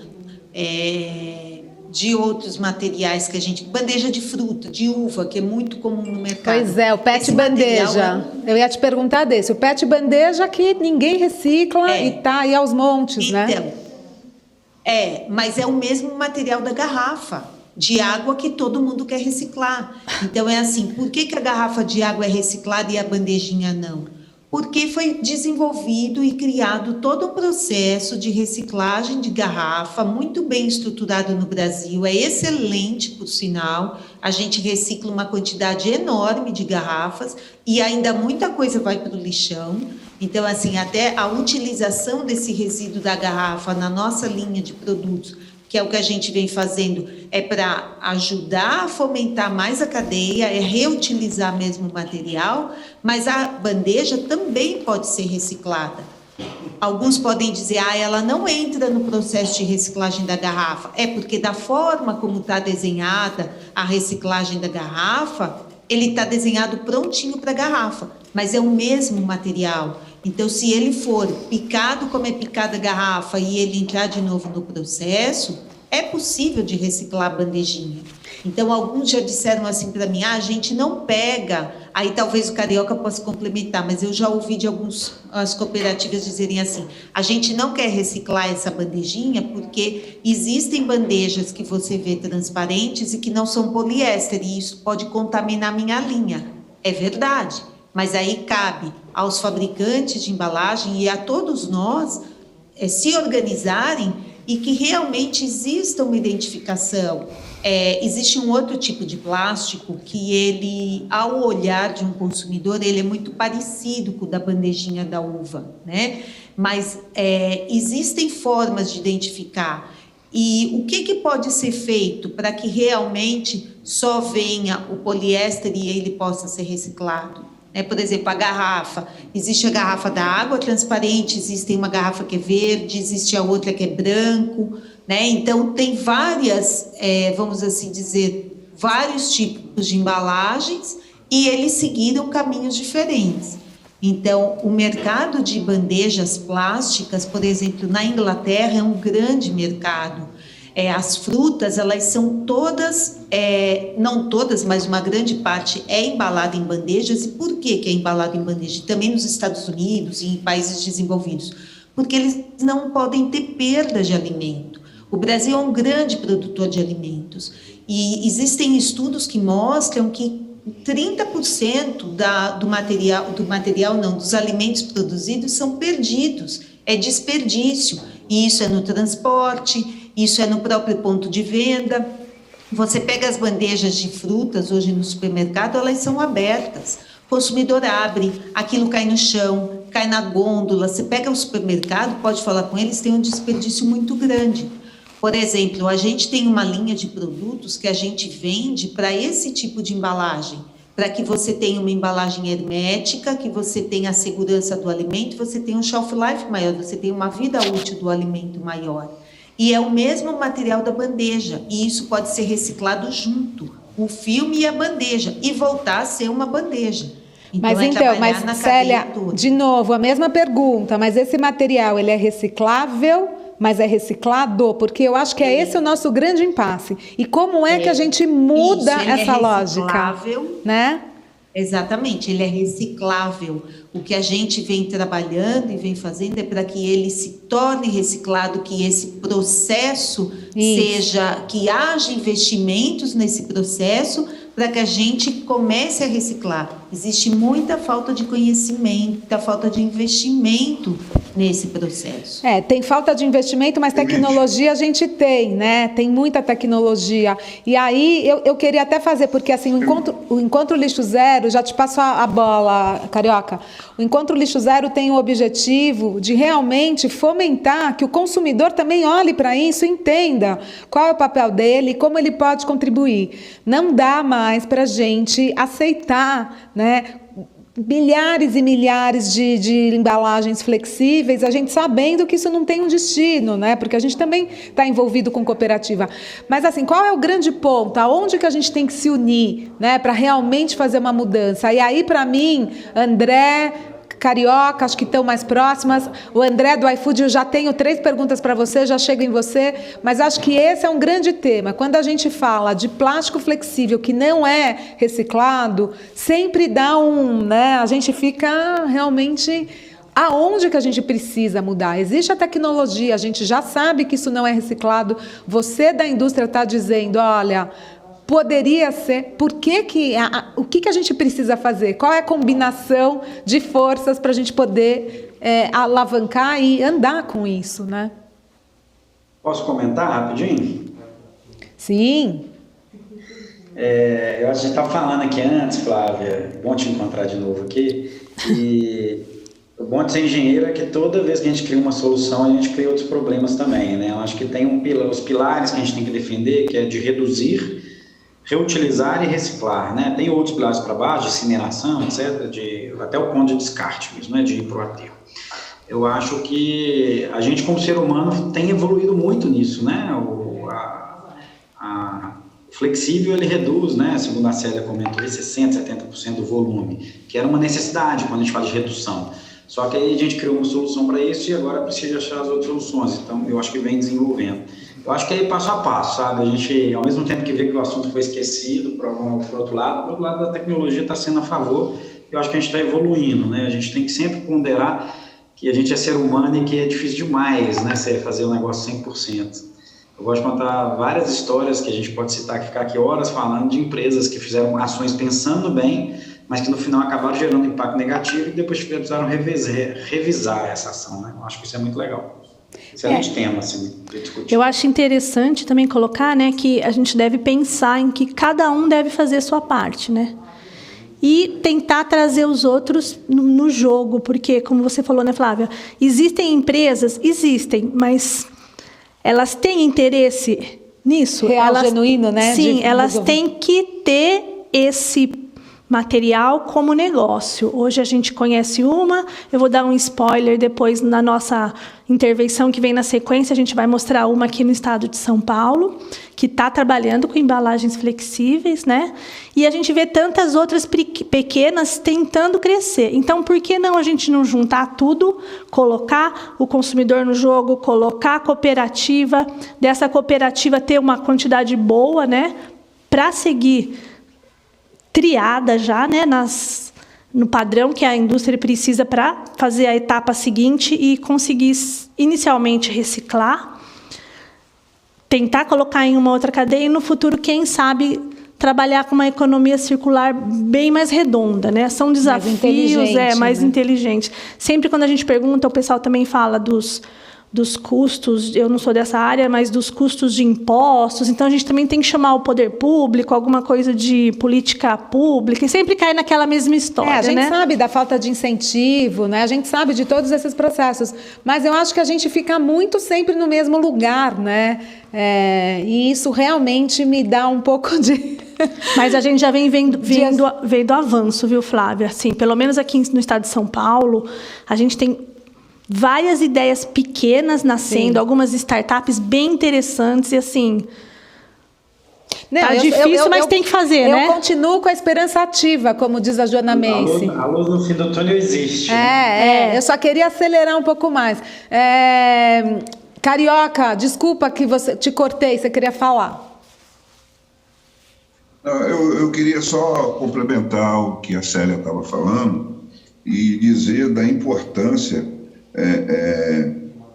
de outros materiais que a gente... Bandeja de fruta, de uva, que é muito comum no mercado. Pois é, o PET bandeja. Eu ia te perguntar desse. O PET bandeja que ninguém recicla e tá aí aos montes, então, né? Mas é o mesmo material da garrafa de água que todo mundo quer reciclar. Então, é assim, por que a garrafa de água é reciclada e a bandejinha não? Porque foi desenvolvido e criado todo um processo de reciclagem de garrafa, muito bem estruturado no Brasil, é excelente, por sinal, a gente recicla uma quantidade enorme de garrafas e ainda muita coisa vai para o lixão. Então, assim, até a utilização desse resíduo da garrafa na nossa linha de produtos, que é o que a gente vem fazendo, é para ajudar a fomentar mais a cadeia, é reutilizar mesmo o material, mas a bandeja também pode ser reciclada. Alguns podem dizer, ela não entra no processo de reciclagem da garrafa. É porque da forma como está desenhada a reciclagem da garrafa, ele está desenhado prontinho para a garrafa, mas é o mesmo material. Então, se ele for picado como é picada a garrafa e ele entrar de novo no processo, é possível de reciclar a bandejinha. Então, alguns já disseram assim para mim, a gente não pega, aí talvez o Carioca possa complementar, mas eu já ouvi de as cooperativas dizerem assim, a gente não quer reciclar essa bandejinha porque existem bandejas que você vê transparentes e que não são poliéster, e isso pode contaminar minha linha. É verdade. Mas aí cabe aos fabricantes de embalagem e a todos nós se organizarem e que realmente exista uma identificação. Existe um outro tipo de plástico que ele, ao olhar de um consumidor, ele é muito parecido com o da bandejinha da uva, né? Mas existem formas de identificar. E o que pode ser feito para que realmente só venha o poliéster e ele possa ser reciclado? Por exemplo, a garrafa. Existe a garrafa da água transparente, existe uma garrafa que é verde, existe a outra que é branco, né? Então, tem várias, vamos assim dizer, vários tipos de embalagens e eles seguiram caminhos diferentes. Então, o mercado de bandejas plásticas, por exemplo, na Inglaterra, é um grande mercado. As frutas, elas são todas, não todas, mas uma grande parte é embalada em bandejas. E por que é embalada em bandeja? Também nos Estados Unidos e em países desenvolvidos. Porque eles não podem ter perda de alimento. O Brasil é um grande produtor de alimentos. E existem estudos que mostram que 30% dos alimentos produzidos são perdidos, é desperdício. E isso é no transporte, isso é no próprio ponto de venda. Você pega as bandejas de frutas hoje no supermercado, elas são abertas. O consumidor abre, aquilo cai no chão, cai na gôndola. Você pega o supermercado, pode falar com eles, tem um desperdício muito grande. Por exemplo, a gente tem uma linha de produtos que a gente vende para esse tipo de embalagem, para que você tenha uma embalagem hermética, que você tenha a segurança do alimento, você tenha um shelf life maior, você tenha uma vida útil do alimento maior. E é o mesmo material da bandeja, e isso pode ser reciclado junto, o filme e a bandeja, e voltar a ser uma bandeja. Mas Célia, de novo, a mesma pergunta, mas esse material, ele é reciclável, mas é reciclado? Porque eu acho que é esse o nosso grande impasse. E como é que a gente muda essa lógica? Né? Exatamente, ele é reciclável. O que a gente vem trabalhando e vem fazendo é para que ele se torne reciclado, que esse processo seja, que haja investimentos nesse processo para que a gente comece a reciclar. Existe muita falta de conhecimento, muita falta de investimento nesse processo. Tem falta de investimento, mas tecnologia a gente tem, né? Tem muita tecnologia. E aí eu queria até fazer, porque assim, o Encontro Lixo Zero, já te passo a bola, Carioca. O Encontro Lixo Zero tem o objetivo de realmente fomentar que o consumidor também olhe para isso e entenda qual é o papel dele e como ele pode contribuir. Não dá mais para a gente aceitar, né, milhares e milhares de embalagens flexíveis, a gente sabendo que isso não tem um destino, né? Porque a gente também está envolvido com cooperativa. Mas assim, qual é o grande ponto? Aonde que a gente tem que se unir, né, para realmente fazer uma mudança? E aí, para mim, André, Carioca, acho que estão mais próximas. O André do iFood, eu já tenho 3 perguntas para você, já chego em você, mas acho que esse é um grande tema. Quando a gente fala de plástico flexível que não é reciclado, sempre dá né? A gente fica realmente... Aonde que a gente precisa mudar? Existe a tecnologia, a gente já sabe que isso não é reciclado. Você da indústria está dizendo, olha... Poderia ser, o que a gente precisa fazer? Qual é a combinação de forças para a gente poder alavancar e andar com isso, né? Posso comentar rapidinho? Sim. Eu acho que a gente estava falando aqui antes, Flávia, bom te encontrar de novo aqui, e o bom de ser engenheiro é que toda vez que a gente cria uma solução, a gente cria outros problemas também, né? Eu acho que tem os pilares que a gente tem que defender, que é de reduzir, reutilizar e reciclar, né? Tem outros pilares para baixo, de incineração, etc., até o ponto de descarte mesmo, né? De ir para o aterro. Eu acho que a gente, como ser humano, tem evoluído muito nisso, né? O flexível, ele reduz, né? Segundo a Célia comentou, 60%, 70% do volume, que era uma necessidade quando a gente fala de redução. Só que aí a gente criou uma solução para isso e agora precisa achar as outras soluções. Então, eu acho que vem desenvolvendo. Eu acho que é passo a passo, sabe? A gente, ao mesmo tempo que vê que o assunto foi esquecido, por outro lado da tecnologia está sendo a favor, eu acho que a gente está evoluindo, né? A gente tem que sempre ponderar que a gente é ser humano e que é difícil demais, né? Você fazer um negócio 100%. Eu gosto de contar várias histórias que a gente pode citar, que ficar aqui horas falando de empresas que fizeram ações pensando bem, mas que no final acabaram gerando impacto negativo e depois precisaram revisar essa ação, né? Eu acho que isso é muito legal. Excelente tema, assim, para discutir. Eu acho interessante também colocar, né, que a gente deve pensar em que cada um deve fazer a sua parte, né? E tentar trazer os outros no jogo, porque, como você falou, né, Flávia? Existem empresas, mas elas têm interesse nisso? Real, genuíno, né? Sim, elas têm que ter esse material como negócio. Hoje a gente conhece uma, eu vou dar um spoiler depois na nossa intervenção que vem na sequência, a gente vai mostrar uma aqui no estado de São Paulo, que está trabalhando com embalagens flexíveis, né? E a gente vê tantas outras pequenas tentando crescer. Então, por que não a gente não juntar tudo, colocar o consumidor no jogo, colocar a cooperativa, dessa cooperativa ter uma quantidade boa, né? Para seguir triada já, né, no padrão que a indústria precisa para fazer a etapa seguinte e conseguir inicialmente reciclar, tentar colocar em uma outra cadeia e no futuro, quem sabe, trabalhar com uma economia circular bem mais redonda, né? São desafios, mais inteligente. Sempre quando a gente pergunta, o pessoal também fala dos custos, eu não sou dessa área, mas dos custos de impostos. Então, a gente também tem que chamar o poder público, alguma coisa de política pública, e sempre cai naquela mesma história, né? A gente sabe da falta de incentivo, né? A gente sabe de todos esses processos, mas eu acho que a gente fica muito sempre no mesmo lugar, né? E isso realmente me dá um pouco de... Mas a gente já vem vendo avanço, viu, Flávia? Assim, pelo menos aqui no estado de São Paulo, a gente tem várias ideias pequenas nascendo, algumas startups bem interessantes e assim... Tá difícil, mas tem que fazer, né? Eu continuo com a esperança ativa, como diz a Joana Mense. A luz no fim do túnel existe. Eu só queria acelerar um pouco mais. Carioca, desculpa que te cortei, você queria falar. Não, eu queria só complementar o que a Célia estava falando e dizer da importância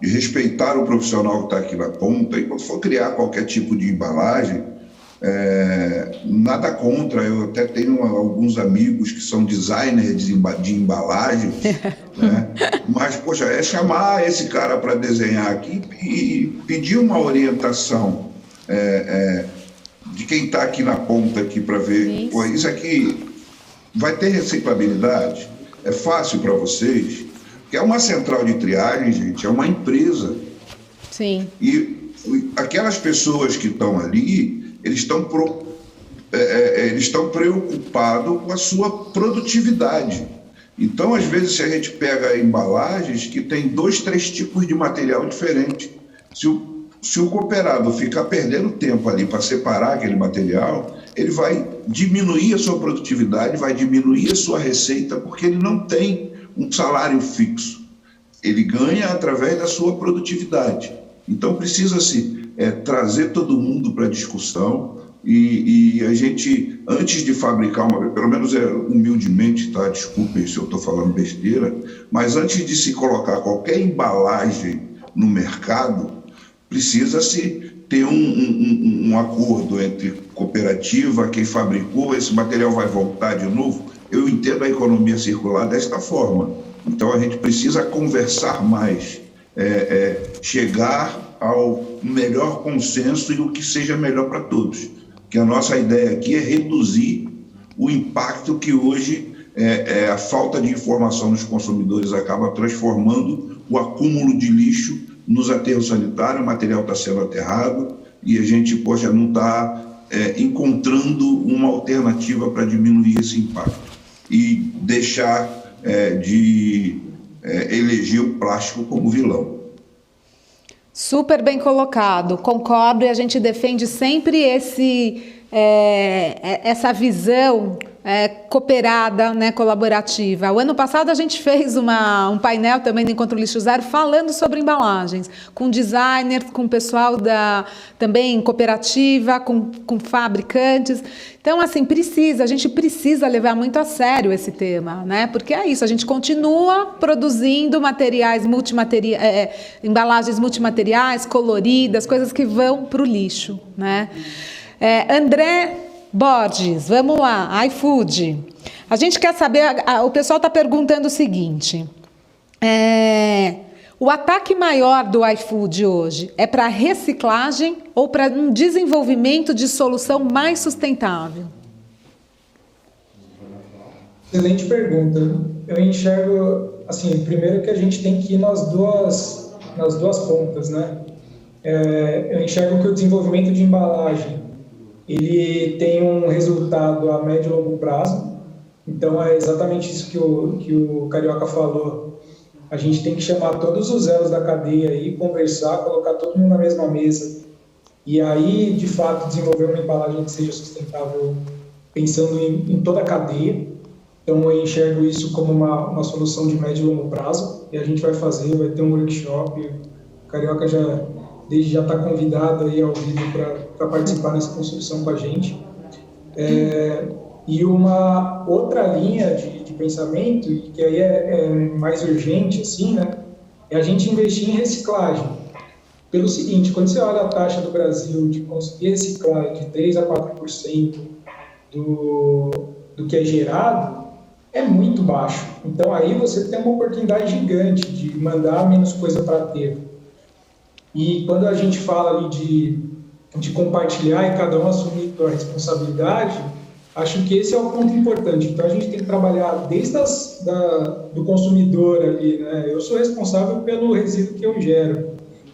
de respeitar o profissional que está aqui na ponta, e quando for criar qualquer tipo de embalagem, nada contra, eu até tenho alguns amigos que são designers de embalagem, né? Mas, poxa, chamar esse cara para desenhar aqui e pedir uma orientação de quem está aqui na ponta aqui para ver, pô, isso aqui vai ter reciclabilidade? É fácil para vocês? Que é uma central de triagem, gente, é uma empresa. Sim. E aquelas pessoas que estão ali, eles estão preocupados com a sua produtividade. Então, às vezes, se a gente pega embalagens que tem 2, 3 tipos de material diferente, se o cooperado ficar perdendo tempo ali para separar aquele material, ele vai diminuir a sua produtividade, vai diminuir a sua receita, porque ele não tem um salário fixo. Ele ganha através da sua produtividade. Então, precisa-se trazer todo mundo para a discussão e a gente, antes de fabricar pelo menos humildemente, tá? Desculpem se eu estou falando besteira, mas antes de se colocar qualquer embalagem no mercado, precisa-se ter um acordo entre cooperativa, quem fabricou, esse material vai voltar de novo. Eu entendo a economia circular desta forma. Então, a gente precisa conversar mais, chegar ao melhor consenso e o que seja melhor para todos. Que a nossa ideia aqui é reduzir o impacto que hoje a falta de informação dos consumidores acaba transformando o acúmulo de lixo nos aterros sanitários, o material está sendo aterrado e a gente, poxa, não está encontrando uma alternativa para diminuir esse impacto e deixar de eleger o plástico como vilão. Super bem colocado, concordo, e a gente defende sempre essa visão cooperada, né, colaborativa. O ano passado a gente fez um painel também do Encontro Lixo Zero falando sobre embalagens, com designers, com pessoal também cooperativa, com fabricantes. Então, assim, a gente precisa levar muito a sério esse tema, né? Porque é isso, a gente continua produzindo embalagens multimateriais, coloridas, coisas que vão para o lixo, né? André Borges, vamos lá, iFood. A gente quer saber, o pessoal está perguntando o seguinte, o ataque maior do iFood hoje é para reciclagem ou para um desenvolvimento de solução mais sustentável? Excelente pergunta. Eu enxergo, assim, primeiro que a gente tem que ir nas duas pontas, né? Eu enxergo que o desenvolvimento de embalagem ele tem um resultado a médio e longo prazo. Então, é exatamente isso que o Carioca falou. A gente tem que chamar todos os elos da cadeia e conversar, colocar todo mundo na mesma mesa. E aí, de fato, desenvolver uma embalagem que seja sustentável, pensando em toda a cadeia. Então, eu enxergo isso como uma solução de médio e longo prazo. E a gente vai ter um workshop. O Carioca já está convidado aí ao vivo para participar dessa construção com a gente. E uma outra linha de pensamento, que aí é mais urgente, assim, né, é a gente investir em reciclagem. Pelo seguinte, quando você olha a taxa do Brasil de conseguir reciclar de 3% a 4%, do que é gerado é muito baixo. Então, aí você tem uma oportunidade gigante de mandar menos coisa para aterro. E quando a gente fala ali de compartilhar e cada um assumir a responsabilidade, acho que esse é o ponto importante. Então, a gente tem que trabalhar desde do consumidor ali, né? Eu sou responsável pelo resíduo que eu gero.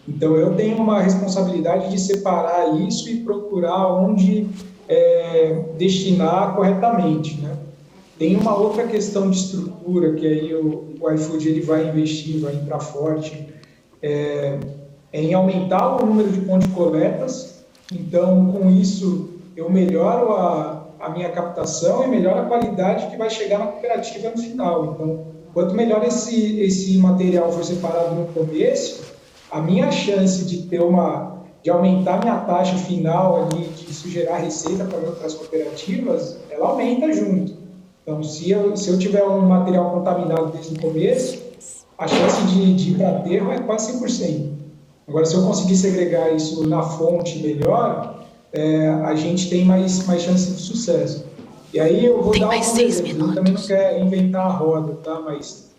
Então, eu tenho uma responsabilidade de separar isso e procurar onde destinar corretamente, né? Tem uma outra questão de estrutura que aí o iFood ele vai investir, vai entrar forte, em aumentar o número de pontos de coletas. Então, com isso, eu melhoro a minha captação e melhoro a qualidade que vai chegar na cooperativa no final. Então, quanto melhor esse material for separado no começo, a minha chance de aumentar minha taxa final ali, de isso gerar receita para as cooperativas, ela aumenta junto. Então, se eu tiver um material contaminado desde o começo, a chance de ir para aterro é quase 100%. Agora, se eu conseguir segregar isso na fonte melhor, a gente tem mais chance de sucesso. E aí eu vou dar mais 6 minutos. Eu também não quero inventar a roda, tá? Mas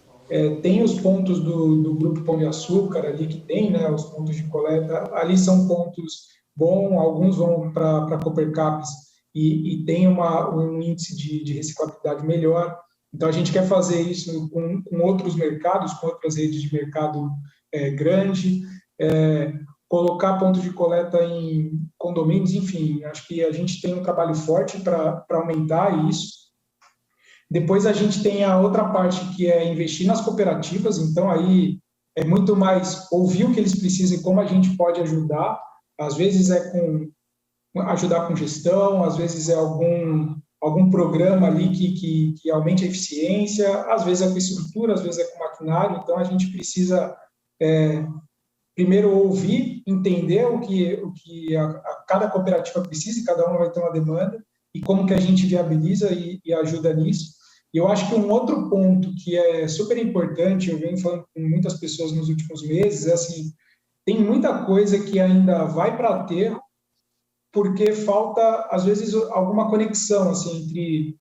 tem os pontos do Grupo Pão de Açúcar ali que tem, né? Os pontos de coleta. Ali são pontos bons, alguns vão para Copercaps e tem um índice de reciclabilidade melhor. Então, a gente quer fazer isso com outros mercados, com outras redes de mercado grande, colocar pontos de coleta em condomínios, enfim, acho que a gente tem um trabalho forte para aumentar isso. Depois a gente tem a outra parte que é investir nas cooperativas, então aí é muito mais ouvir o que eles precisam e como a gente pode ajudar. Às vezes ajudar com gestão, às vezes é algum programa ali que aumente a eficiência, às vezes é com estrutura, às vezes é com maquinário. Então a gente precisa primeiro ouvir, entender o que cada cooperativa precisa, e cada uma vai ter uma demanda, e como que a gente viabiliza e ajuda nisso. E eu acho que um outro ponto que é super importante, eu venho falando com muitas pessoas nos últimos meses, é assim, tem muita coisa que ainda vai para aterro, porque falta, às vezes, alguma conexão assim, entre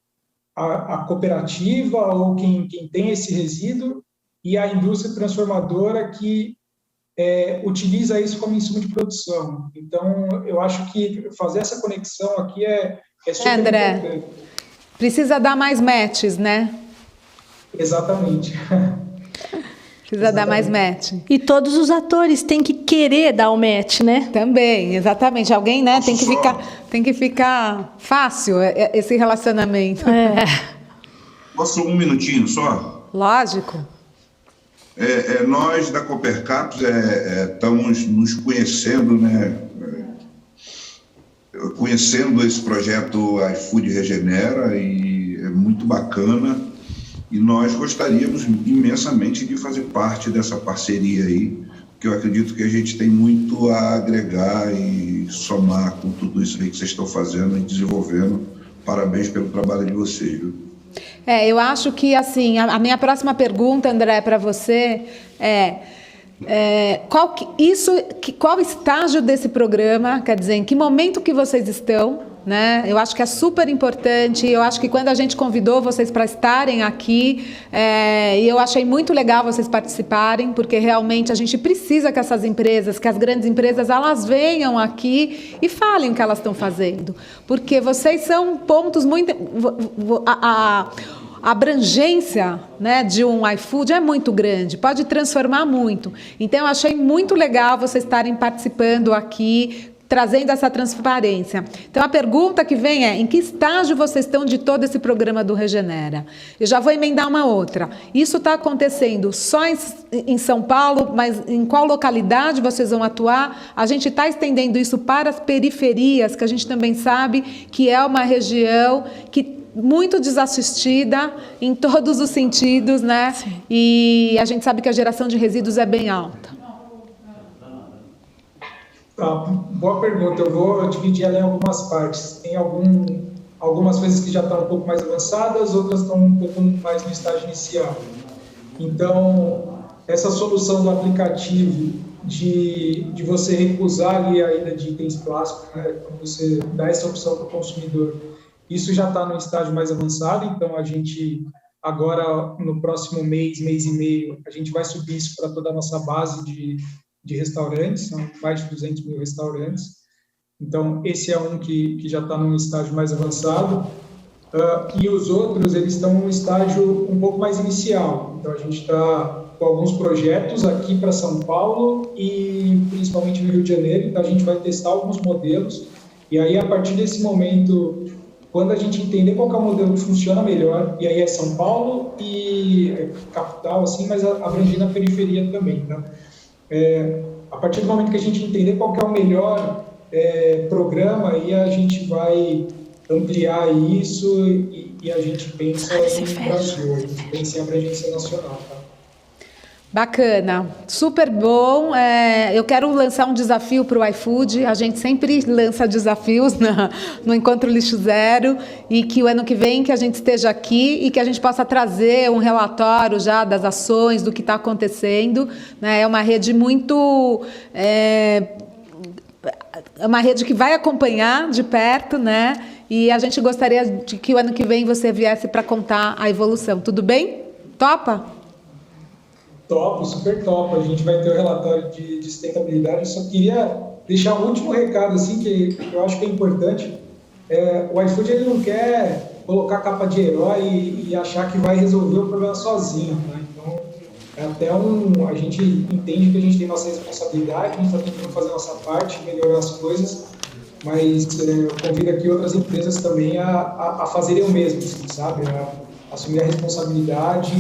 a cooperativa ou quem tem esse resíduo e a indústria transformadora que utiliza isso como insumo de produção. Então, eu acho que fazer essa conexão aqui é super André, importante. Precisa dar mais matches, né? Exatamente. Precisa dar mais match. E todos os atores têm que querer dar o match, né? Também, exatamente. Alguém, né, tem que ficar fácil esse relacionamento. Posso um minutinho só? Lógico. Nós da Copercaps estamos nos conhecendo, né? Conhecendo esse projeto iFood Regenera, e é muito bacana. E nós gostaríamos imensamente de fazer parte dessa parceria aí, porque eu acredito que a gente tem muito a agregar e somar com tudo isso aí que vocês estão fazendo e desenvolvendo. Parabéns pelo trabalho de vocês, viu? Eu acho que, assim, a minha próxima pergunta, André, para você qual estágio desse programa, quer dizer, em que momento que vocês estão, né? Eu acho que é super importante. Eu acho que quando a gente convidou vocês para estarem aqui, e eu achei muito legal vocês participarem, porque realmente a gente precisa que essas empresas, que as grandes empresas, elas venham aqui e falem o que elas estão fazendo, porque vocês são pontos muito... A abrangência, né, de um iFood é muito grande, pode transformar muito. Então, eu achei muito legal vocês estarem participando aqui, trazendo essa transparência. Então, a pergunta que vem é: em que estágio vocês estão de todo esse programa do Regenera? Eu já vou emendar uma outra. Isso está acontecendo só em São Paulo, mas em qual localidade vocês vão atuar? A gente está estendendo isso para as periferias, que a gente também sabe que é uma região que muito desassistida em todos os sentidos, né? Sim. E a gente sabe que a geração de resíduos é bem alta. Boa pergunta. Eu vou dividir ela em algumas partes. Tem algumas coisas que já estão um pouco mais avançadas, outras estão um pouco mais no estágio inicial. Então, essa solução do aplicativo de você recusar ali a ida de itens plásticos, né, quando você dá essa opção para o consumidor, Isso já está no estágio mais avançado, então a gente agora, no próximo mês e meio, a gente vai subir isso para toda a nossa base de restaurantes, são mais de 200 mil restaurantes. Então, esse é um que já está num estágio mais avançado. E os outros, eles estão num estágio um pouco mais inicial. Então, a gente está com alguns projetos aqui para São Paulo e principalmente no Rio de Janeiro. Então, a gente vai testar alguns modelos. E aí, a partir desse momento, quando a gente entender qual que é o modelo que funciona melhor, e aí é São Paulo e capital, assim, mas abrangendo a periferia também, tá? A partir do momento que a gente entender qual que é o melhor programa, aí a gente vai ampliar isso e a gente pensa em Brasil, a gente pensa em abrangência nacional, tá? Bacana, super bom. Eu quero lançar um desafio para o iFood. A gente sempre lança desafios no Encontro Lixo Zero, e que o ano que vem que a gente esteja aqui e que a gente possa trazer um relatório já das ações, do que está acontecendo, né? É uma rede muito... É uma rede que vai acompanhar de perto, né? E a gente gostaria de que o ano que vem você viesse para contar a evolução. Tudo bem? Topa? Top, super top. A gente vai ter o relatório de sustentabilidade. Eu só queria deixar um último recado, assim, que eu acho que é importante. O iFood, ele não quer colocar capa de herói e achar que vai resolver o problema sozinho, né? Então, a gente entende que a gente tem nossa responsabilidade, a gente está tentando fazer a nossa parte, melhorar as coisas, mas eu convido aqui outras empresas também a fazerem o mesmo, assim, sabe? A assumir a responsabilidade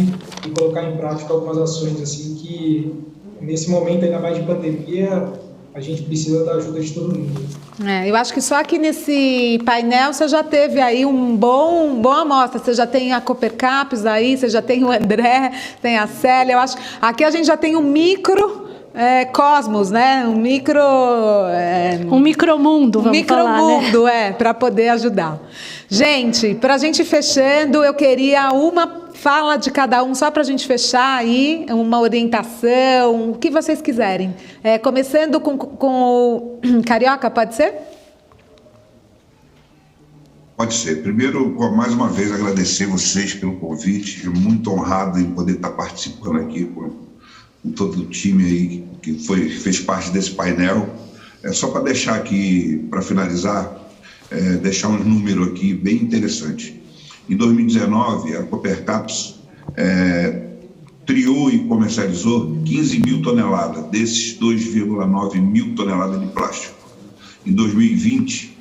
e colocar em prática algumas ações, assim, que nesse momento, ainda mais de pandemia, a gente precisa da ajuda de todo mundo. Eu acho que só aqui nesse painel você já teve aí boa amostra. Você já tem a Coopercaps aí, você já tem o André, tem a Célia. Eu acho aqui a gente já tem um cosmos, né? Um micromundo, vamos falar, né? Para poder ajudar. Gente, para a gente fechando, eu queria uma fala de cada um, só para a gente fechar aí, uma orientação, o que vocês quiserem. Começando com o Carioca, pode ser? Pode ser. Primeiro, mais uma vez, agradecer vocês pelo convite. Muito honrado em poder estar participando aqui com todo o time aí que fez parte desse painel. Só para deixar aqui, para finalizar, deixar um número aqui bem interessante. Em 2019, a Coopercaps triou e comercializou 15 mil toneladas, desses 2,9 mil toneladas de plástico. Em 2020,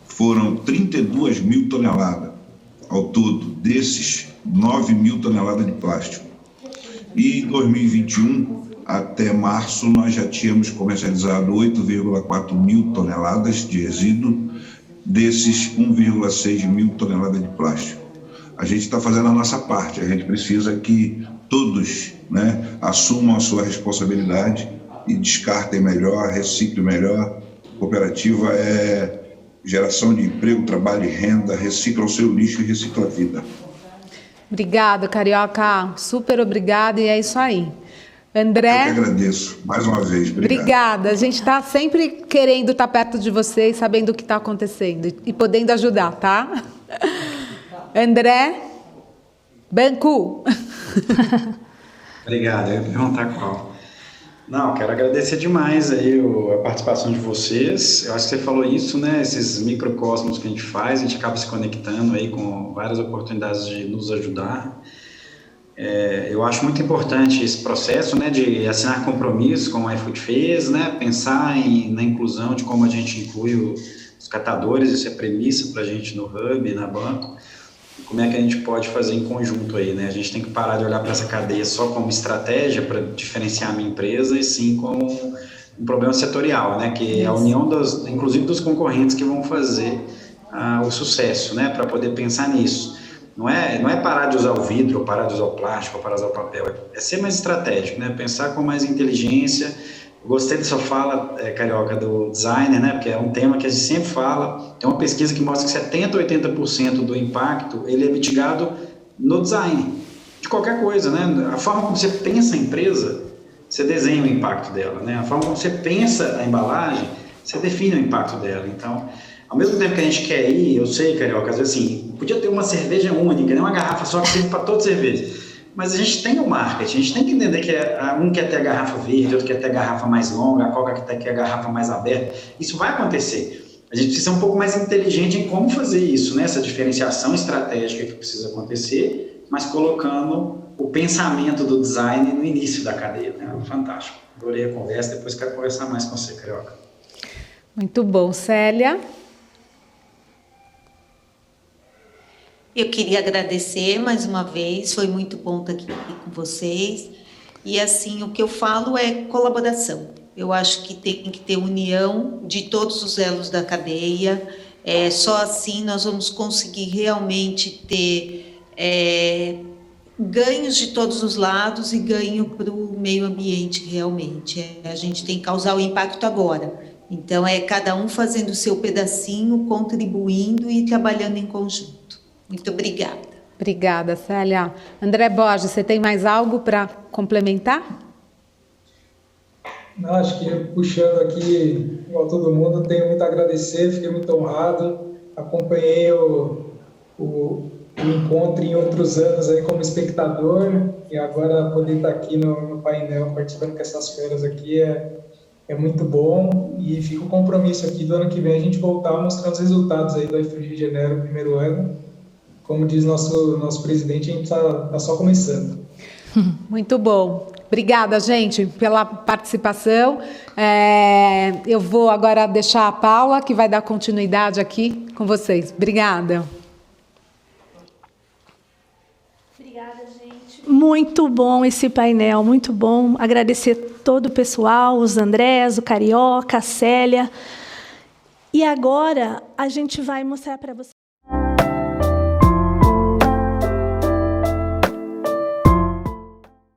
foram 32 mil toneladas ao todo, desses 9 mil toneladas de plástico. E em 2021, até março, nós já tínhamos comercializado 8,4 mil toneladas de resíduo, desses 1,6 mil toneladas de plástico. A gente está fazendo a nossa parte, a gente precisa que todos, né, assumam a sua responsabilidade e descartem melhor, reciclem melhor. Cooperativa é geração de emprego, trabalho e renda, recicla o seu lixo e recicla a vida. Obrigada, Carioca, super obrigada, e é isso aí. André? Eu que agradeço, mais uma vez, obrigada. A gente está sempre querendo estar perto de vocês, sabendo o que está acontecendo e podendo ajudar, tá? André? Banco? Obrigado, eu ia perguntar qual. Não, quero agradecer demais aí a participação de vocês. Eu acho que você falou isso, né? Esses microcosmos que a gente faz, a gente acaba se conectando aí com várias oportunidades de nos ajudar. Eu acho muito importante esse processo, né, de assinar compromissos, como a iFood fez, né, pensar na inclusão, de como a gente inclui os catadores, isso é premissa para a gente no Hub, na Banco, e como é que a gente pode fazer em conjunto aí, né? A gente tem que parar de olhar para essa cadeia só como estratégia para diferenciar a minha empresa, e sim como um problema setorial, né, que é a união inclusive dos concorrentes que vão fazer o sucesso, né, para poder pensar nisso. Não é parar de usar o vidro, ou parar de usar o plástico, ou parar de usar o papel, é ser mais estratégico, né? Pensar com mais inteligência. Eu gostei dessa fala, Carioca, do designer, né? Porque é um tema que a gente sempre fala. Tem uma pesquisa que mostra que 70% a 80% do impacto ele é mitigado no design, de qualquer coisa, né? A forma como você pensa a empresa, você desenha o impacto dela, né? A forma como você pensa a embalagem, você define o impacto dela. Então, Ao mesmo tempo que a gente quer ir, eu sei, Carioca, às vezes assim, podia ter uma cerveja única, né? Uma garrafa só que serve para toda cerveja. Mas a gente tem o marketing, a gente tem que entender que um quer ter a garrafa verde, outro quer ter a garrafa mais longa, a Coca quer ter a garrafa mais aberta. Isso vai acontecer. A gente precisa ser um pouco mais inteligente em como fazer isso, né? Essa diferenciação estratégica que precisa acontecer, mas colocando o pensamento do design no início da cadeia, né? Fantástico. Adorei a conversa, depois quero conversar mais com você, Carioca. Muito bom. Célia? Eu queria agradecer mais uma vez, foi muito bom estar aqui com vocês. E assim, o que eu falo é colaboração. Eu acho que tem que ter união de todos os elos da cadeia. Só assim nós vamos conseguir realmente ter ganhos de todos os lados e ganho para o meio ambiente realmente. A gente tem que causar o impacto agora. Então, cada um fazendo o seu pedacinho, contribuindo e trabalhando em conjunto. Muito obrigada. Obrigada, Célia. André Borges, você tem mais algo para complementar? Não, acho que puxando aqui, igual todo mundo, tenho muito a agradecer, fiquei muito honrado, acompanhei o encontro em outros anos aí como espectador, e agora poder estar aqui no painel participando com essas feiras aqui é muito bom, e fica o compromisso aqui do ano que vem a gente voltar mostrando os resultados aí do iFood de janeiro, primeiro ano. Como diz nosso presidente, a gente está só começando. Muito bom. Obrigada, gente, pela participação. Eu vou agora deixar a Paula, que vai dar continuidade aqui com vocês. Obrigada. Obrigada, gente. Muito bom esse painel, muito bom. Agradecer todo o pessoal, os Andrés, o Carioca, a Célia. E agora a gente vai mostrar para vocês